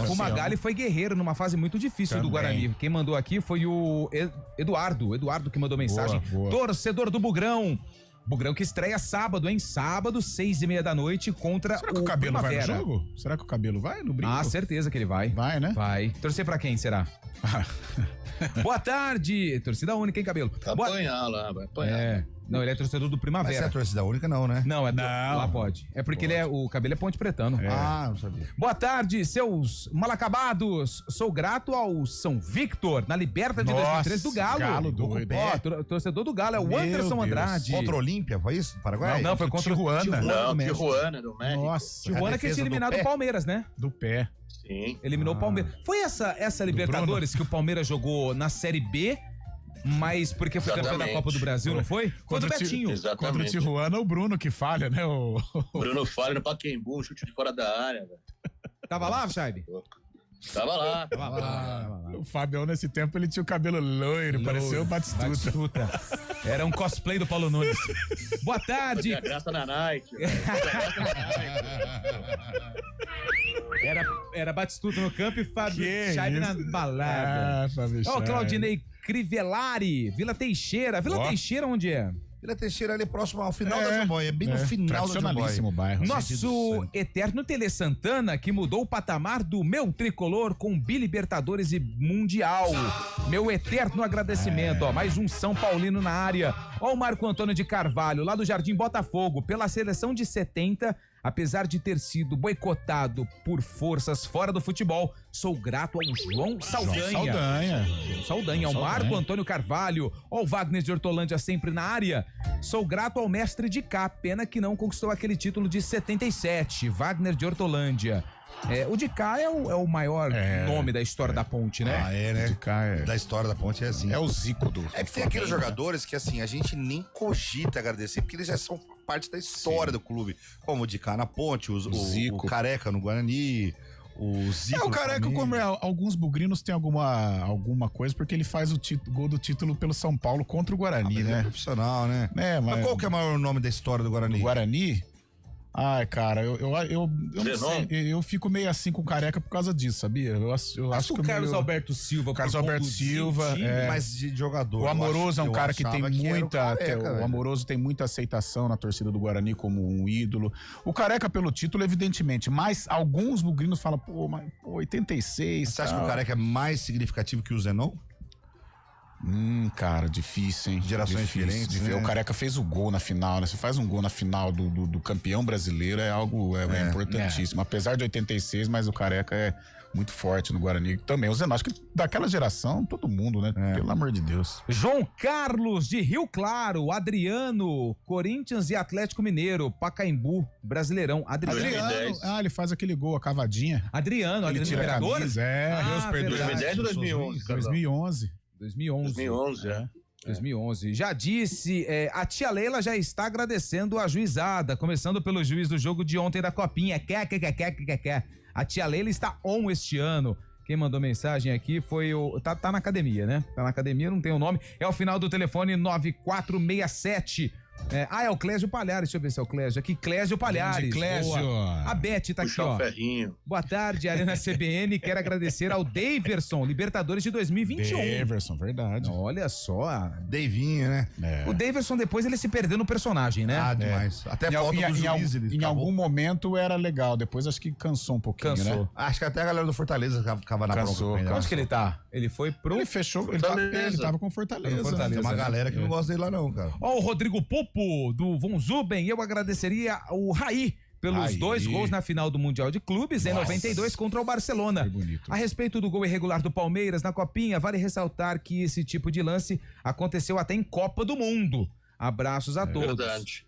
O Magali foi guerreiro numa fase muito difícil do Guarani. Quem mandou aqui foi o Eduardo que mandou mensagem. Boa. Torcedor do Bugrão. Bugrão que estreia sábado, hein? Sábado, 6h30 da noite contra Será que o Cabelo vai no jogo? Será que o Cabelo vai no brinco? Ah, certeza que ele vai. Vai, né? Vai. Torcer pra quem, será? Boa tarde. Torcida única, hein, Cabelo? Vai apanhar lá, vai apanhar. Não, ele é torcedor do Primavera. Mas é a torcida única não, né? Não, lá pode. É porque o Cabelo é Ponte Pretano. Ah, não sabia. Boa tarde, seus mal acabados. Sou grato ao São Victor, na Liberta de 2013 do Galo. Galo doido. Torcedor do Galo, é o Anderson Andrade. Contra o Olímpia, foi isso? Paraguai? Não, foi contra o Tijuana. Não, Tijuana, do México. Nossa. Tijuana que tinha eliminado o Palmeiras, né? Do pé. Sim. Eliminou o Palmeiras. Foi essa Libertadores que o Palmeiras jogou na Série B, mas porque foi campeão da Copa do Brasil, não foi? Foi do Betinho. Contra o Tijuana, o Bruno que falha, né? O Bruno falha no Pacaembu, chute de fora da área, velho. Tava lá, Scheibe? Tava lá. O Fabião, nesse tempo, ele tinha o cabelo loiro, pareceu o Batistuta. Era um cosplay do Paulo Nunes. Boa tarde. Graça na Nike. Era Batistuta no campo e Fábio Scheibe na balada. Ó, Claudinei Crivellari, Vila Teixeira. Vila Teixeira onde é? Vila Teixeira ali próximo ao final da Jomboia, bem no final da Jomboia. Bairro. Nosso eterno Tele Santana, que mudou o patamar do meu tricolor com Bilibertadores e Mundial. Meu eterno agradecimento, ó, mais um São Paulino na área. Ó, o Marco Antônio de Carvalho, lá do Jardim Botafogo, pela seleção de 70, apesar de ter sido boicotado por forças fora do futebol, sou grato ao João Saldanha, ao Marco Antônio Carvalho, ao Wagner de Hortolândia sempre na área. Sou grato ao mestre de cá, pena que não conquistou aquele título de 77, Wagner de Hortolândia. O de cá é o maior nome da história da Ponte, né? Ah, né? De cá da história da Ponte é assim. É o Zico do É que tem aqueles jogadores que, assim, a gente nem cogita agradecer, porque eles já são parte da história do clube. Como o de cá na Ponte, o Zico, o Careca no Guarani, O Zico. O Careca, como alguns bugrinos têm alguma coisa, porque ele faz o gol do título pelo São Paulo contra o Guarani, né? É profissional, né? Mas qual que é o maior nome da história do Guarani? Guarani? Ai, cara, eu não sei, eu fico meio assim com o Careca por causa disso, sabia? Eu acho que o Carlos Alberto Silva. Carlos Alberto Silva, mas de jogador. O Amoroso é um cara que tem muita, o Amoroso tem muita aceitação na torcida do Guarani como um ídolo. O Careca pelo título, evidentemente, mas alguns bugrinos falam, mas 86. Você acha que o Careca é mais significativo que o Zenon? Cara, difícil, hein? Gerações diferentes, né? O Careca fez o gol na final, né? Você faz um gol na final do campeão brasileiro, é algo importantíssimo. Apesar de 86, mas o Careca é muito forte no Guarani também. O Zenon, acho que daquela geração, todo mundo, né? Pelo amor de Deus. João Carlos, de Rio Claro, Adriano, Corinthians e Atlético Mineiro, Pacaembu, Brasileirão. Adriano. Ele faz aquele gol, a cavadinha. Adriano, ele tira a camisa, Deus perdoe. 2010 ou 2011? 2011, 2011. Já disse, a tia Leila já está agradecendo a juizada, começando pelo juiz do jogo de ontem da Copinha. A tia Leila está on este ano. Quem mandou mensagem aqui foi o... Tá na academia, né? Tá na academia, não tem o nome. É o final do telefone 9467. É o Clésio Palhares, deixa eu ver se é o Clésio aqui. Clésio Palhares. Clésio. A Beth tá aqui, ó. Ferrinho. Boa tarde, Arena CBN. Quero agradecer ao Daverson, Libertadores de 2021. Daverson, verdade. Olha só. Davinho, né? O Daverson depois ele se perdeu no personagem, né? Demais. Até foto do juiz. Em algum momento era legal, depois acho que cansou um pouquinho, né? Acho que até a galera do Fortaleza ficava na bronca. Onde que ele tá? Ele foi pro... Ele fechou, ele tava com Fortaleza. Tem uma galera que não gosta dele lá não, cara. Ó, o Rodrigo Pupo, do Von Zuben, eu agradeceria o Raí pelos 2 gols na final do Mundial de Clubes em 92 contra o Barcelona. A respeito do gol irregular do Palmeiras na Copinha, vale ressaltar que esse tipo de lance aconteceu até em Copa do Mundo. Abraços a todos. Verdade.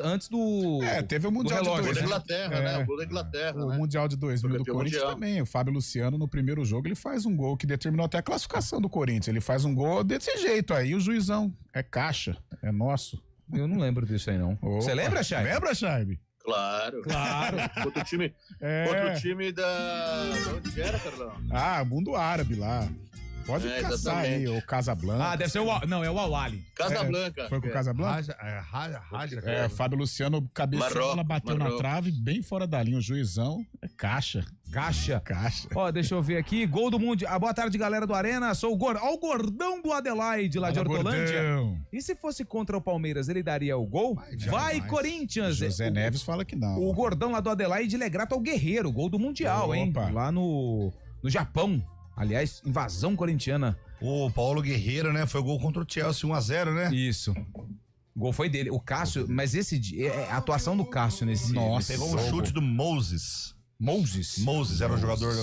Antes do... teve o Mundial de 2000. O gol da Inglaterra, né? O gol da Inglaterra, O Mundial de 2000 do Corinthians mundial. também. O Fábio Luciano, no primeiro jogo, ele faz um gol que determinou até a classificação do Corinthians. Ele faz um gol desse jeito aí, o juizão é caixa, é nosso. Eu não lembro disso aí, não. Você lembra, Chaibe? Lembra, Chaibe? Claro. Outro time da... Onde era, Carlão? Mundo Árabe lá. Pode caçar aí, o Casablanca. Deve ser o Al-Ali. Casablanca. Foi com o Casablanca? Fábio Luciano, cabeçola, bateu na trave, bem fora da linha. O juizão é caixa. Ó, deixa eu ver aqui. Gol do Mundo. Boa tarde, galera do Arena. Sou o Gordão do Adelaide, lá de Hortolândia. E se fosse contra o Palmeiras, ele daria o gol? Vai, Corinthians! José Neves fala que não. O Gordão lá do Adelaide, ele é grato ao Guerreiro, gol do Mundial, hein? Lá no Japão. Aliás, invasão corintiana. O Paulo Guerreiro, né? Foi o gol contra o Chelsea, 1-0, né? Isso. O gol foi dele. O Cássio, mas a atuação do Cássio nesse... Nossa, ele pegou um chute do Moses, era o jogador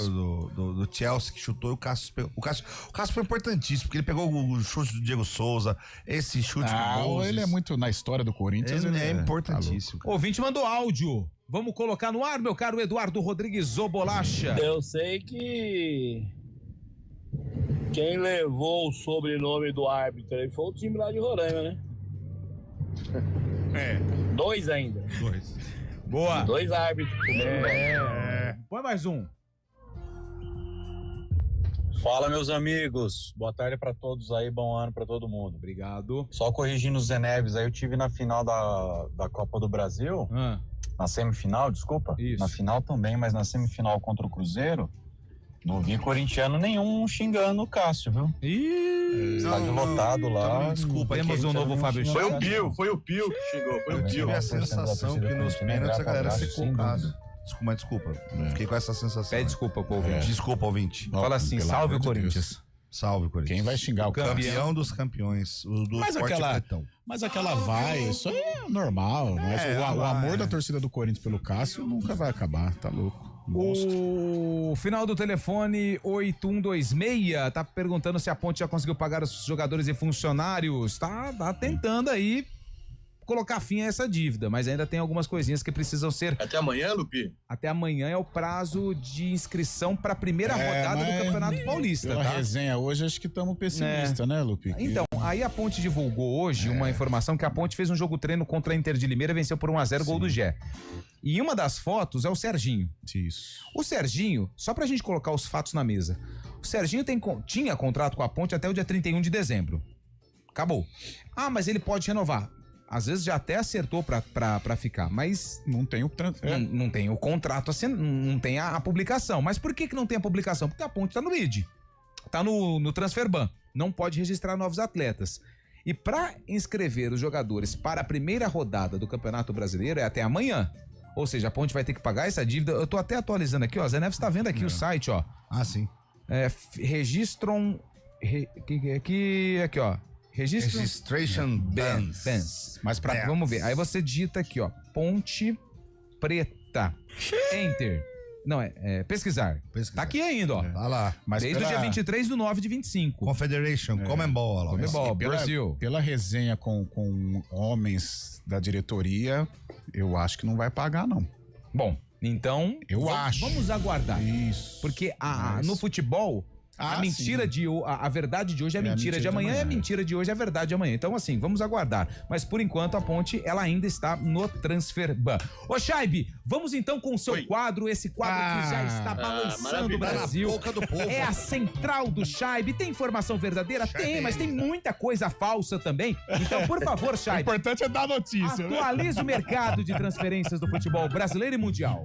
do Chelsea que chutou e o Cássio pegou. O Cássio foi importantíssimo, porque ele pegou o chute do Diego Souza, esse chute do Moses. Ele é muito na história do Corinthians. Ele é importantíssimo. O ouvinte mandou áudio. Vamos colocar no ar, meu caro Eduardo Rodrigues Bolacha. Eu sei que quem levou o sobrenome do árbitro aí foi o time lá de Roraima, né? 2 ainda. 2. Boa. 2 árbitros. Põe mais um. Fala, meus amigos. Boa tarde pra todos aí, bom ano pra todo mundo. Obrigado. Só corrigindo o Zé Neves, aí eu tive na final da Copa do Brasil, na semifinal, desculpa. Isso. Na final também, mas na semifinal contra o Cruzeiro, não vi corintiano nenhum xingando o Cássio, viu? Estádio lotado lá. Desculpa, temos um novo Fábio Foi o Pio que xingou, foi o Eu Pio. tive a sensação que nos pênaltis a galera secou o Cássio. Desculpa. Fiquei com essa sensação. Pede desculpa pro ouvinte. Desculpa, ouvinte. Fala assim, salve o Corinthians. Salve, Corinthians. Quem vai xingar o campeão dos campeões? O do esporte pretão. Mas aquela isso aí é normal. O amor da torcida do Corinthians pelo Cássio nunca vai acabar, tá louco. O final do telefone 8126 tá perguntando se a Ponte já conseguiu pagar os jogadores e funcionários. Tá tentando aí colocar fim a essa dívida, mas ainda tem algumas coisinhas que precisam ser... Até amanhã, Lupi? Até amanhã é o prazo de inscrição para a primeira rodada do Campeonato Paulista, Pela tá? resenha hoje, acho que estamos pessimistas, né, Lupi? Então, aí a Ponte divulgou hoje uma informação que a Ponte fez um jogo treino contra a Inter de Limeira e venceu por 1-0, gol do Gé. E uma das fotos é o Serginho. Isso. O Serginho, só pra gente colocar os fatos na mesa, o Serginho tinha contrato com a Ponte até o dia 31 de dezembro. Acabou. Ah, mas ele pode renovar. Às vezes já até acertou pra ficar, mas... Não tem o... Não tem o contrato, não tem a publicação. Mas por que não tem a publicação? Porque a Ponte tá no BID. Tá no Transferban. Não pode registrar novos atletas. E pra inscrever os jogadores para a primeira rodada do Campeonato Brasileiro é até amanhã. Ó, Ou seja, a Ponte vai ter que pagar essa dívida. Eu tô até atualizando aqui, ó. Zé Neves tá vendo aqui o site, ó. Ah, sim. Registram... Aqui, ó. Registration Bands. Mas vamos ver. Aí você digita aqui, ó. Ponte Preta. Enter. Não, pesquisar. Tá aqui ainda, ó. Tá lá. Mas desde o dia 23/9/25. Confederation, Comembol. Comembol, Brasil. Pela resenha com homens da diretoria, eu acho que não vai pagar, não. Bom, então... Vamos aguardar. Isso. Porque no futebol... A mentira a verdade de hoje é a mentira de amanhã, e a mentira de hoje é a verdade de amanhã. Então, assim, vamos aguardar. Mas, por enquanto, a Ponte, ela ainda está no Transferban. Ô, Chaibe, vamos então com o seu quadro, esse quadro que já está balançando o Brasil. Na boca do povo. É a central do Chaibe. Tem informação verdadeira? Tem, mas tem muita coisa falsa também. Então, por favor, Chaibe. O importante é dar notícia. Atualize o mercado de transferências do futebol brasileiro e mundial.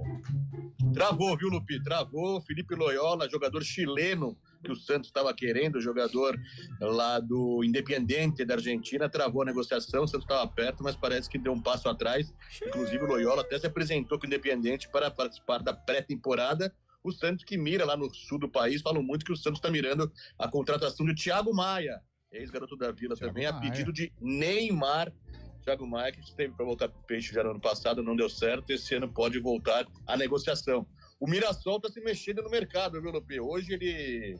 Travou, viu, Lupi? Travou. Felipe Loyola, jogador chileno que o Santos estava querendo, jogador lá do Independiente da Argentina, travou a negociação. O Santos estava perto, mas parece que deu um passo atrás. Inclusive, o Loyola até se apresentou com o Independiente para participar da pré-temporada. O Santos, que mira lá no sul do país, falam muito que o Santos está mirando a contratação de Thiago Maia, ex-garoto da Vila também, a pedido de Neymar. Thiago Maia, que esteve para voltar para o Peixe já no ano passado, não deu certo. Esse ano pode voltar à negociação. O Mirassol está se mexendo no mercado, viu, Lopê? Hoje ele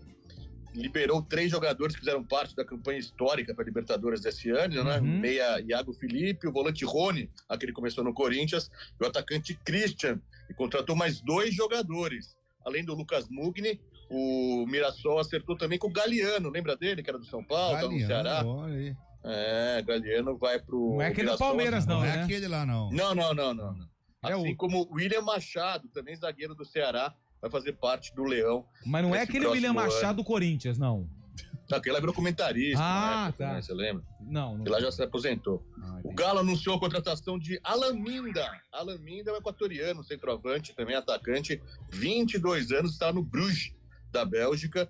liberou 3 jogadores que fizeram parte da campanha histórica para a Libertadores desse ano, né? Meia Iago Felipe, o volante Rony, aquele que começou no Corinthians, e o atacante Christian, e contratou mais 2 jogadores. Além do Lucas Mugni, o Mirassol acertou também com o Galeano, lembra dele, que era do São Paulo, estava no Ceará? Olha aí. Galeano vai pro... Não é aquele do Palmeiras, não, né? Não é aquele lá, não. Não. Assim como o William Machado, também zagueiro do Ceará, vai fazer parte do Leão. Mas não é aquele William Machado do Corinthians, não. Aquele lá virou comentarista. Tá. Né? Você lembra? Não. Ele lá já se aposentou. O Galo anunciou a contratação de Alan Minda. Alan Minda é um equatoriano, centroavante, também atacante, 22 anos, está no Bruges, da Bélgica.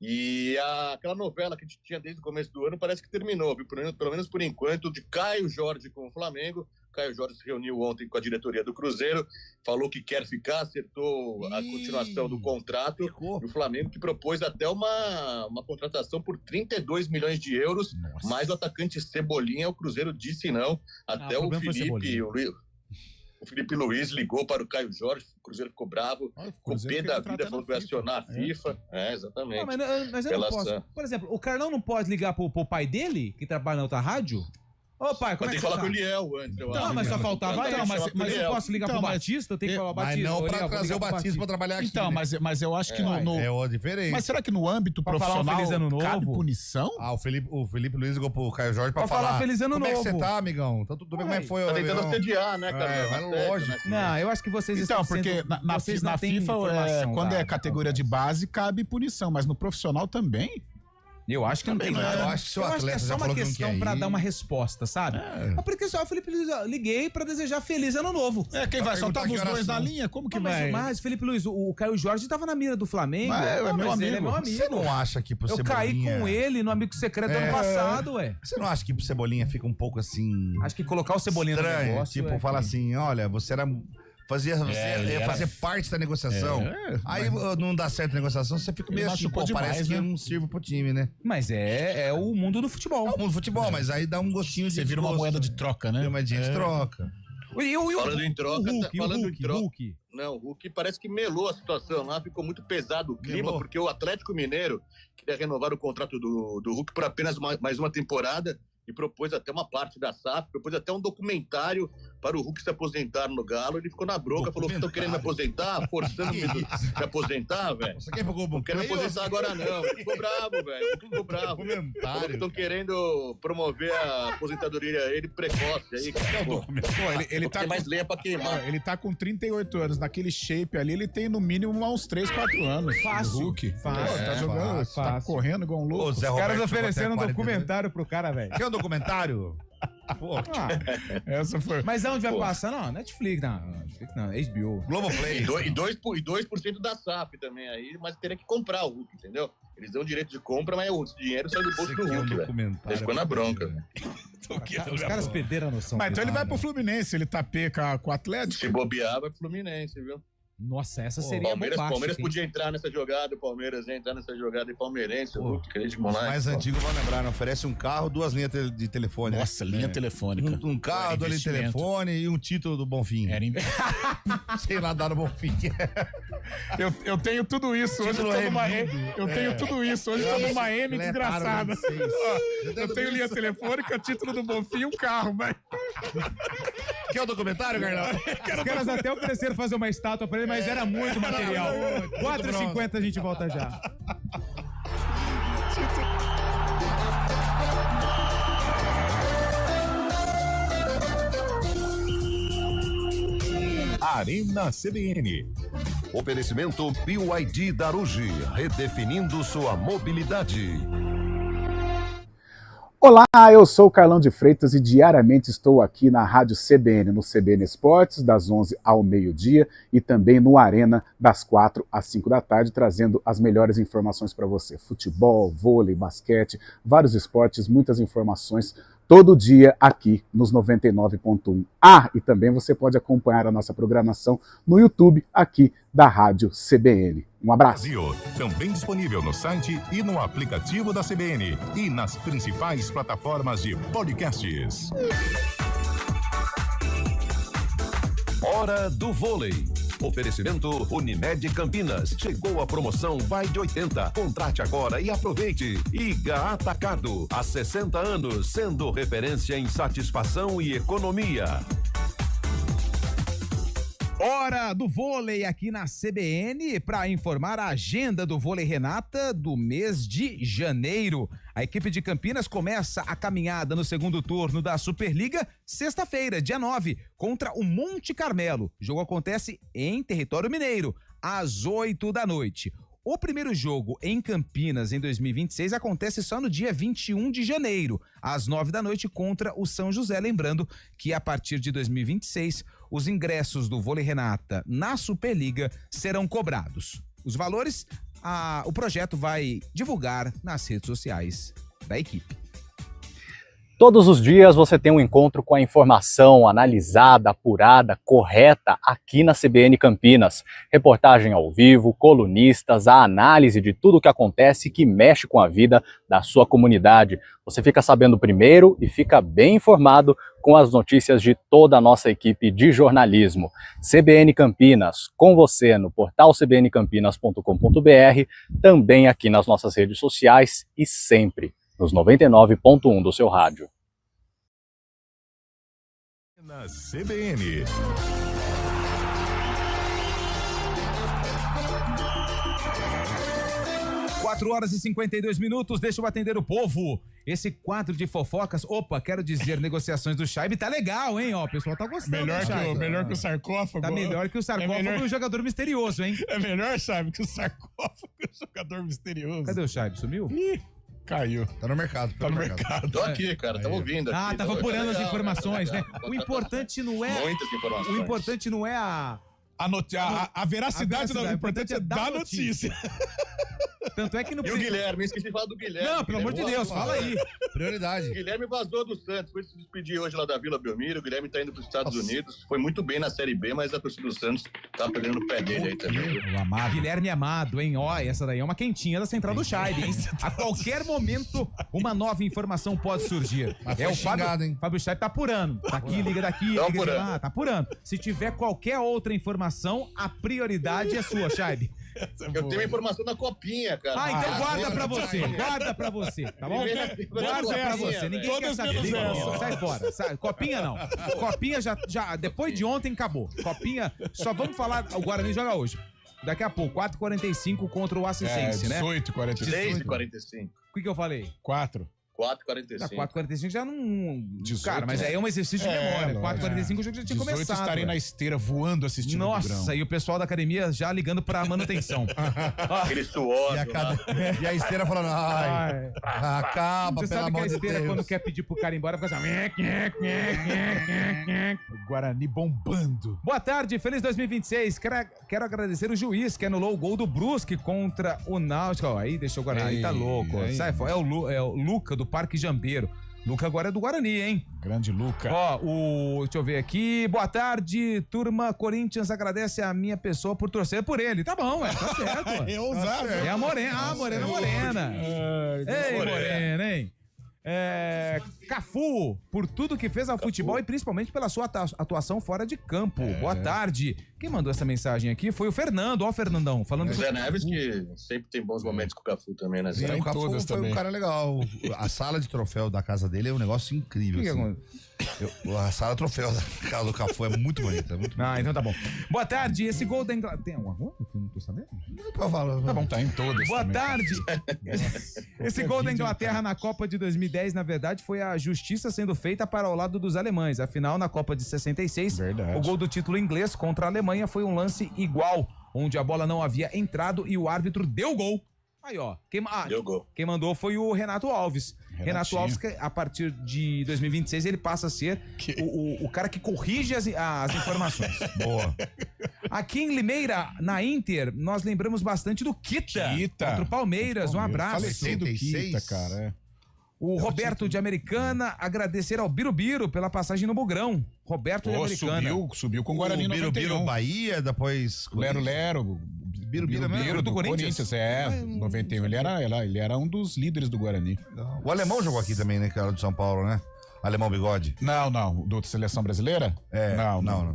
E aquela novela que a gente tinha desde o começo do ano parece que terminou, viu? Pelo menos por enquanto, de Caio Jorge com o Flamengo. Caio Jorge se reuniu ontem com a diretoria do Cruzeiro, falou que quer ficar, acertou a continuação do contrato. E o Flamengo que propôs até uma contratação por 32 milhões de euros, mais o atacante Cebolinha. O Cruzeiro disse não. Até o Felipe Luiz ligou para o Caio Jorge, o Cruzeiro ficou bravo, ficou pé da vida, falou que vai acionar a FIFA. Exatamente. Mas eu não posso. Por exemplo, o Carlão não pode ligar pro pai dele, que trabalha na outra rádio? Ô, pai, como é que você tá? Tem que falar com o Eliel antes, eu acho. Não, mas só faltava isso. Mas eu posso ligar pro Batista? Eu tenho que falar o Batista. Mas não pra trazer o Batista pra trabalhar aqui. Então, mas eu acho que no... É diferente. Mas será que no âmbito profissional cabe punição? O Felipe Luiz ligou pro Caio Jorge pra falar. Feliz ano novo. Como é que você tá, amigão? Tá tudo bem? Como é que foi? Tá tentando assediar, né, cara? Mas lógico. Não, eu acho que vocês estão sendo... Então, porque na FIFA, quando é categoria de base, cabe punição. Mas no profissional também... Eu acho que não tem nada. Eu acho que seu atleta é só uma questão pra dar uma resposta, sabe? Porque só o Felipe Luiz, liguei pra desejar feliz ano novo. Quem vai soltar os dois na linha? Como que vai? Mas Felipe Luiz, o Caio Jorge tava na mira do Flamengo. Ele é meu amigo. Você não acha que pro Cebolinha... Eu caí com ele no Amigo Secreto do ano passado, Você não acha que pro Cebolinha fica um pouco assim... Acho que colocar o Cebolinha no negócio... Tipo, fala assim, olha, você era... ia fazer parte da negociação. Aí não dá certo a negociação, você fica meio assim, parece que não sirvo pro time, né? Mas é o mundo do futebol. É o mundo do futebol, mas aí dá um gostinho de... Você vira uma moeda de troca, né? Uma moedinha de troca. Falando em troca, Não, o Hulk parece que melou a situação lá, ficou muito pesado o clima, porque o Atlético Mineiro queria renovar o contrato do Hulk por apenas mais uma temporada, e propôs até uma parte da SAF, propôs até um documentário para o Hulk se aposentar no Galo. Ele ficou na bronca, falou que estão querendo me aposentar, forçando me aposentar, velho. Não quero me aposentar agora não. Ficou bravo, velho. Ficou bravo. Falou que estão querendo promover a aposentadoria ele precoce aí, cara. Pô, ele tá mais lenha pra queimar. Ele tá com 38 anos, naquele shape ali, ele tem no mínimo uns 3, 4 anos. Fácil. O Hulk. Fácil. Tá jogando, tá correndo igual um louco. Ô, Zé Os caras Roberto oferecendo um chegou até documentário pro cara, velho. Quer um documentário? Pô, essa foi. Mas aonde vai passar? Não, Netflix não, HBO. Globoplay. E 2% da SAF também aí, mas teria que comprar o Hulk, entendeu? Eles dão direito de compra, mas o dinheiro sai do bolso do Hulk, velho. Ele ficou na bronca, velho. Os caras perderam a noção. Mas então ele vai pro Fluminense, ele tá peca com o Atlético. Se bobear, vai pro Fluminense, viu? Nossa, essa seria bombástica. Palmeiras podia entrar nessa jogada, o Palmeiras ia entrar nessa jogada e palmeirense. Os mais antigos vão lembrar, né? Oferece um carro, 2 linhas de telefone. Nossa, linha telefônica. Um carro, 2 linhas de telefone e um título do Bonfim. Sei lá, dar no Bonfim. Eu tenho tudo isso, hoje eu tô numa M. Eu tenho tudo isso, hoje eu tô numa M desgraçada. Eu tenho linha telefônica, título do Bonfim e um carro, vai. Quer o documentário, Carlão? Os caras até ofereceram fazer uma estátua pra ele, mas era muito material. 4h50 a gente volta já. Arena CBN. Oferecimento BYD Darugi, redefinindo sua mobilidade. Olá, eu sou o Carlão de Freitas e diariamente estou aqui na Rádio CBN, no CBN Esportes, das 11 ao meio-dia e também no Arena, das 4 às 5 da tarde, trazendo as melhores informações para você. Futebol, vôlei, basquete, vários esportes, muitas informações todo dia aqui nos 99.1. E também você pode acompanhar a nossa programação no YouTube aqui da Rádio CBN. Um abraço. Brasil, também disponível no site e no aplicativo da CBN e nas principais plataformas de podcasts. Hora do vôlei. Oferecimento Unimed Campinas. Chegou a promoção Vai de 80. Contrate agora e aproveite. Iga Atacado. Há 60 anos, sendo referência em satisfação e economia. Hora do vôlei aqui na CBN para informar a agenda do Vôlei Renata do mês de janeiro. A equipe de Campinas começa a caminhada no segundo turno da Superliga sexta-feira, dia 9, contra o Monte Carmelo. O jogo acontece em território mineiro, às 8 da noite. O primeiro jogo em Campinas em 2026 acontece só no dia 21 de janeiro, às 9 da noite, contra o São José. Lembrando que a partir de 2026, os ingressos do Vôlei Renata na Superliga serão cobrados. Os valores, o projeto vai divulgar nas redes sociais da equipe. Todos os dias você tem um encontro com a informação analisada, apurada, correta aqui na CBN Campinas. Reportagem ao vivo, colunistas, a análise de tudo o que acontece que mexe com a vida da sua comunidade. Você fica sabendo primeiro e fica bem informado com as notícias de toda a nossa equipe de jornalismo. CBN Campinas, com você no portal cbncampinas.com.br, também aqui nas nossas redes sociais e sempre nos 99.1 do seu rádio. Na CBN. Quatro horas e 52 minutos, deixa eu atender o povo. Esse quadro de fofocas, quero dizer, negociações do Chaib tá legal, hein? O pessoal tá gostando. Melhor que o sarcófago. Tá melhor que o sarcófago do jogador misterioso, hein? É melhor, Chaib, que o sarcófago do jogador misterioso. Cadê o Chaib? Sumiu? Caiu. Tá no mercado. Tá no mercado. Tô aqui, cara. Tava ouvindo aqui. Tava apurando as informações, né? O importante não é... Muitas informações. O importante não é a veracidade, não. O importante é dar notícia. Tanto é que no... E o Guilherme, esqueci de falar do Guilherme. Não, pelo amor de Deus, fala aí. Prioridade. O Guilherme vazou do Santos, foi se despedir hoje lá da Vila Belmiro. O Guilherme tá indo pros Estados Unidos. Foi muito bem na Série B, mas a torcida do Santos tá pegando o pé dele aí também. O amado. Guilherme Amado, hein? Essa daí é uma quentinha da central do Chaib, hein? A qualquer momento, uma nova informação pode surgir. Mas o xingado, hein? Fábio Chaib tá apurando. Tá aqui, liga daqui, liga de lá. Tá apurando. Se tiver qualquer outra informação, a prioridade é sua, Chaib. Eu tenho informação da Copinha, cara. Ah, então guarda pra você, tá bom? Guarda pra você, ninguém quer saber. Sai fora, Copinha não. Copinha já, depois de ontem acabou. Copinha, só vamos falar, o Guarani joga hoje. Daqui a pouco, 4h45 contra o Assistência, né? 18h45. 6h45. O que eu falei? 4. 4h45. 4h45 já não... Cara, mas aí é um exercício de memória. 4h45 o jogo já tinha começado. 18 estarei na esteira voando assistindo. Nossa, e o pessoal da academia já ligando pra manutenção. Aquele suor. E a esteira falando, acaba, você pelo sabe que amor a de esteira, Deus. quando quer pedir pro cara ir embora, fica assim... Guarani bombando. Boa tarde, feliz 2026. Quero agradecer o juiz que anulou o gol do Brusque contra o Náutico. Ó, aí deixou o Guarani, tá louco. Sai fora. É o Luca do Parque Jambeiro. Luca agora é do Guarani, hein? Grande Luca. Ó, deixa eu ver aqui. Boa tarde, turma. Corinthians agradece a minha pessoa por torcer por ele. Tá bom, tá certo. É ousado. É a Morena. Morena. Ei, Morena, hein? Cafu, por tudo que fez ao futebol e principalmente pela sua atuação fora de campo. Boa tarde. Quem mandou essa mensagem aqui foi o Fernando. Ó, o Fernandão, falando O Zé Neves, que sempre tem bons momentos com o Cafu também, né? Sim, o Cafu foi um cara legal. A sala de troféu da casa dele é um negócio incrível. A sala de troféu da casa do Cafu é muito bonita. Então tá bom. Boa tarde, esse gol da Inglaterra... Tem alguma coisa que eu não tô sabendo? Tá bom. Tá em todas. Boa também. tarde. Esse gol da Inglaterra na Copa de 2010, na verdade, foi a justiça sendo feita para o lado dos alemães. Afinal, na Copa de 66, o gol do título inglês contra a Alemanha foi um lance igual, onde a bola não havia entrado e o árbitro deu gol. Aí, ó. Deu gol. Quem mandou foi o Renato Alves. Renato Alves, que a partir de 2026, ele passa a ser o cara que corrige as informações. Boa. Aqui em Limeira, na Inter, nós lembramos bastante do Kita. Contra o Palmeiras. Um abraço. Falecido Kita, cara. O Roberto de Americana, agradecer ao Birubiru pela passagem no Bugrão. Roberto de Americana. Subiu com o Guarani no Birubiru Bahia, depois... Lero. Birubiru do Corinthians. 91. Ele era um dos líderes do Guarani. O alemão jogou aqui também, né, cara, do São Paulo, né? Alemão Bigode. Não. Do Seleção Brasileira?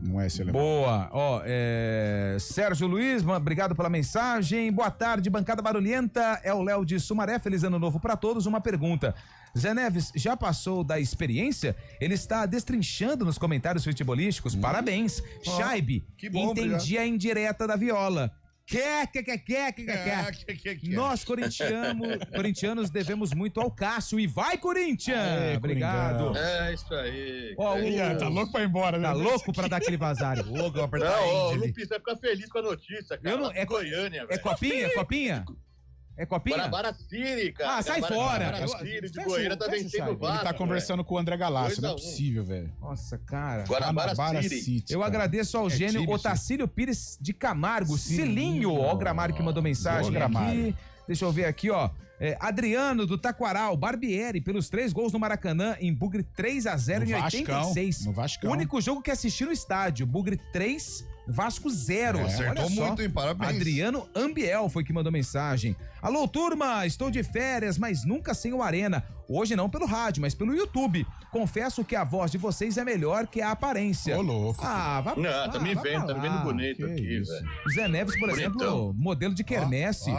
Não é esse alemão. Boa. Ó, Sérgio Luiz, obrigado pela mensagem. Boa tarde, bancada barulhenta. É o Léo de Sumaré. Feliz ano novo pra todos. Uma pergunta. Zé Neves já passou da experiência? Ele está destrinchando nos comentários futebolísticos. Parabéns. Shaibe, que bom, entendi a indireta da Viola. Nós, corintianos, devemos muito ao Cássio. E vai, Corinthians! Obrigado. É isso aí. Tá louco pra ir embora, né? Tá louco pra dar aquele vazar. O Lupis vai ficar feliz com a notícia, cara. É Goiânia, velho. Copinha? É Copinha? Guarabara City, cara. Sai fora. Guarabara City de Goiânia tá vencendo o Vasco. Ele tá conversando com o André Galácio, não é possível, velho. Nossa, cara. Guarabara City. Eu agradeço ao gênio Otacílio Pires de Camargo, Cilinho. Ó, o Gramário que mandou mensagem aqui. Deixa eu ver aqui, ó. Adriano do Taquaral, Barbieri, pelos 3 gols no Maracanã, em Bugre 3-0 em 86. No Vascão. O único jogo que assisti no estádio, Bugre 3, Vasco 0. Acertou muito, hein? Parabéns. Adriano Ambiel foi que mandou mensagem. Alô, turma, estou de férias, mas nunca sem o Arena. Hoje não pelo rádio, mas pelo YouTube. Confesso que a voz de vocês é melhor que a aparência. Ô, louco. Tá me vendo bonito aqui, velho. Zé Neves, por exemplo, modelo de quermesse.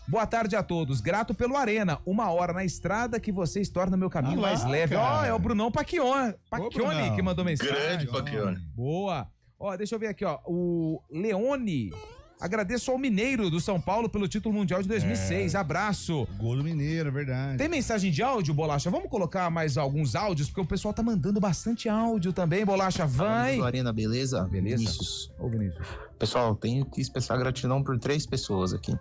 Boa tarde a todos. Grato pelo Arena. 1 hora na estrada que vocês tornam meu caminho mais leve. Ó, é o Brunão Pacchione que mandou mensagem. Grande Pacchione. Boa. Ó, deixa eu ver aqui, ó. O Leone. Agradeço ao Mineiro do São Paulo pelo título mundial de 2006. Abraço. Gol do Mineiro, é verdade. Tem mensagem de áudio, Bolacha? Vamos colocar mais alguns áudios, porque o pessoal tá mandando bastante áudio também, Bolacha. Vai. Arena, beleza? Vinícius. Ô, Vinícius. Pessoal, tenho que expressar gratidão por 3 pessoas aqui.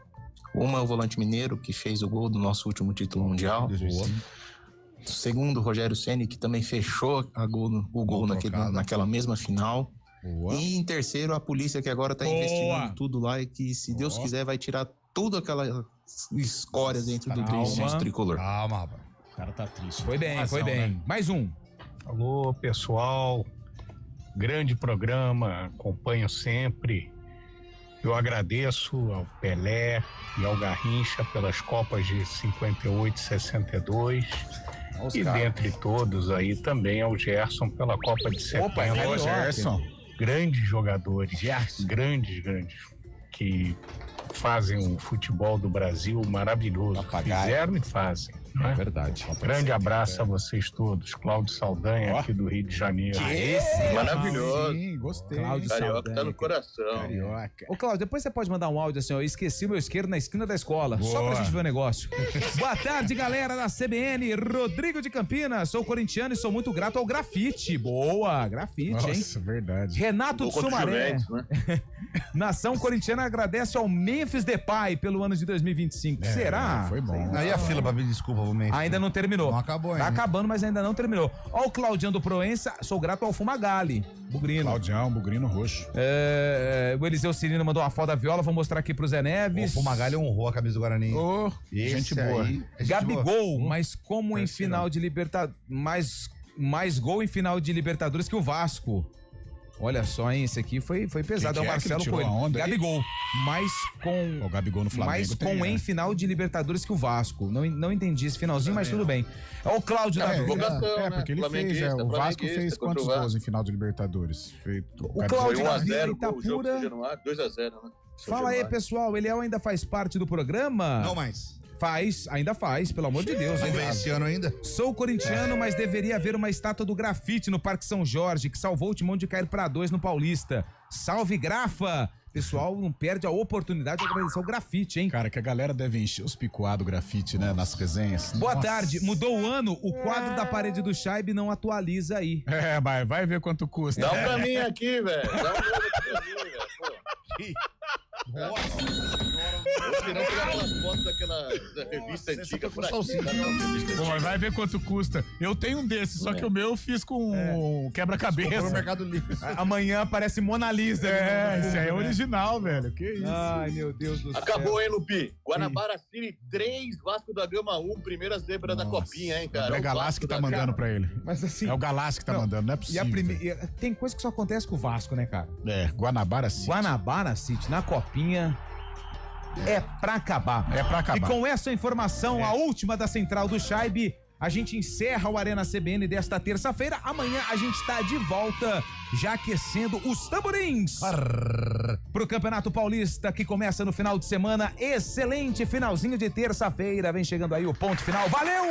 Uma é o volante mineiro, que fez o gol do nosso último título mundial. Segundo, o Rogério Ceni, que também fechou o gol naquela mesma final. Boa. E em terceiro, a polícia, que agora tá investigando tudo lá e que, se Deus quiser, vai tirar tudo aquela escória dentro do nosso tricolor. Calma, rapaz. O cara tá triste. Foi bem. Né? Mais um. Alô, pessoal. Grande programa, acompanho sempre. Eu agradeço ao Pelé e ao Garrincha pelas Copas de 58 e 62. E dentre todos aí também ao Gerson pela Copa de 70. Gerson. Grandes jogadores. Grandes. Que fazem um futebol do Brasil maravilhoso. Fizeram e fazem. É verdade. Grande abraço a vocês todos. Cláudio Saldanha, aqui do Rio de Janeiro. Maravilhoso. Sim, gostei. Cláudio Carioca Saldanha. tá no coração. Carioca. Ô, Cláudio, depois você pode mandar um áudio assim, ó. Esqueci o meu isqueiro na esquina da escola. Só Boa. pra gente ver o negócio. Boa tarde, galera da CBN. Rodrigo de Campinas. Sou corintiano e sou muito grato ao grafite. Boa, grafite, hein? Nossa, verdade. Renato Gol de contra o Sumaré. Juventus, né? Nação corintiana agradece ao Memphis Depay pelo ano de 2025. Será? Foi bom. Aí a fila pra pedir desculpa pro Memphis. Ainda não terminou. Não acabou ainda. Tá acabando, mas ainda não terminou. Ó o Claudião do Proença, sou grato ao Fumagalli. Bugrino. Claudião, Bugrino Roxo. O Eliseu Cirino mandou uma foto da viola, vou mostrar aqui pro Zé Neves. O Fumagalli honrou a camisa do Guarani. Ô, Esse gente boa. aí é gente Gabigol, boa. mas como em final de Libertadores... Mais gol em final de Libertadores que o Vasco. Olha só, hein? Esse aqui foi pesado. É o que Marcelo tirou Coelho. a onda aí? Gabigol, mas com... O Gabigol no Flamengo mais tem, com né? em final de Libertadores que o Vasco. Não entendi esse finalzinho, mas tudo bem. É o Cláudio da porque ele fez. O Vasco fez quantos gols em final de Libertadores? O Cláudio da Vila 1x0 o jogo Itapura. do Januário, 2x0, né? Fala aí, pessoal. O Eliel ainda faz parte do programa? Não mais. Ainda faz, pelo amor de Deus. Não vem esse ano ainda? Sou corintiano, mas deveria haver uma estátua do grafite no Parque São Jorge, que salvou o Timão de cair pra 2 no Paulista. Salve, Grafa! Pessoal, não perde a oportunidade de agradecer o grafite, hein? Cara, que a galera deve encher os picuá do grafite, né? Nas resenhas. Boa Nossa. tarde. Mudou o ano, o quadro da parede do Chaib não atualiza aí. É, vai ver quanto custa. Dá um pra mim aqui, velho. Dá um pra mim, velho. Nossa Se não pegar umas fotos daquela revista antiga por aqui. Pô, mas vai ver quanto custa. Eu tenho um desses, só que o meu eu fiz com quebra-cabeça. No Mercado Livre. Amanhã aparece Mona Lisa. Esse aí é original, velho. Que isso? Ai, meu Deus do céu. Acabou, hein, Lupi? Guanabara City 3, Vasco da Gama 1, primeira zebra da Copinha, hein, cara? É o Galassi que tá mandando pra ele. Mas assim... É o Galassi que tá mandando, não é possível. Tem coisa que só acontece com o Vasco, né, cara? É, Guanabara City. Guanabara City, na Copinha... É pra acabar. É pra acabar. E com essa informação, a última da Central do Chaib, a gente encerra o Arena CBN desta terça-feira. Amanhã a gente tá de volta, já aquecendo os tamborins pro Campeonato Paulista, que começa no final de semana. Excelente finalzinho de terça-feira. Vem chegando aí o ponto final. Valeu!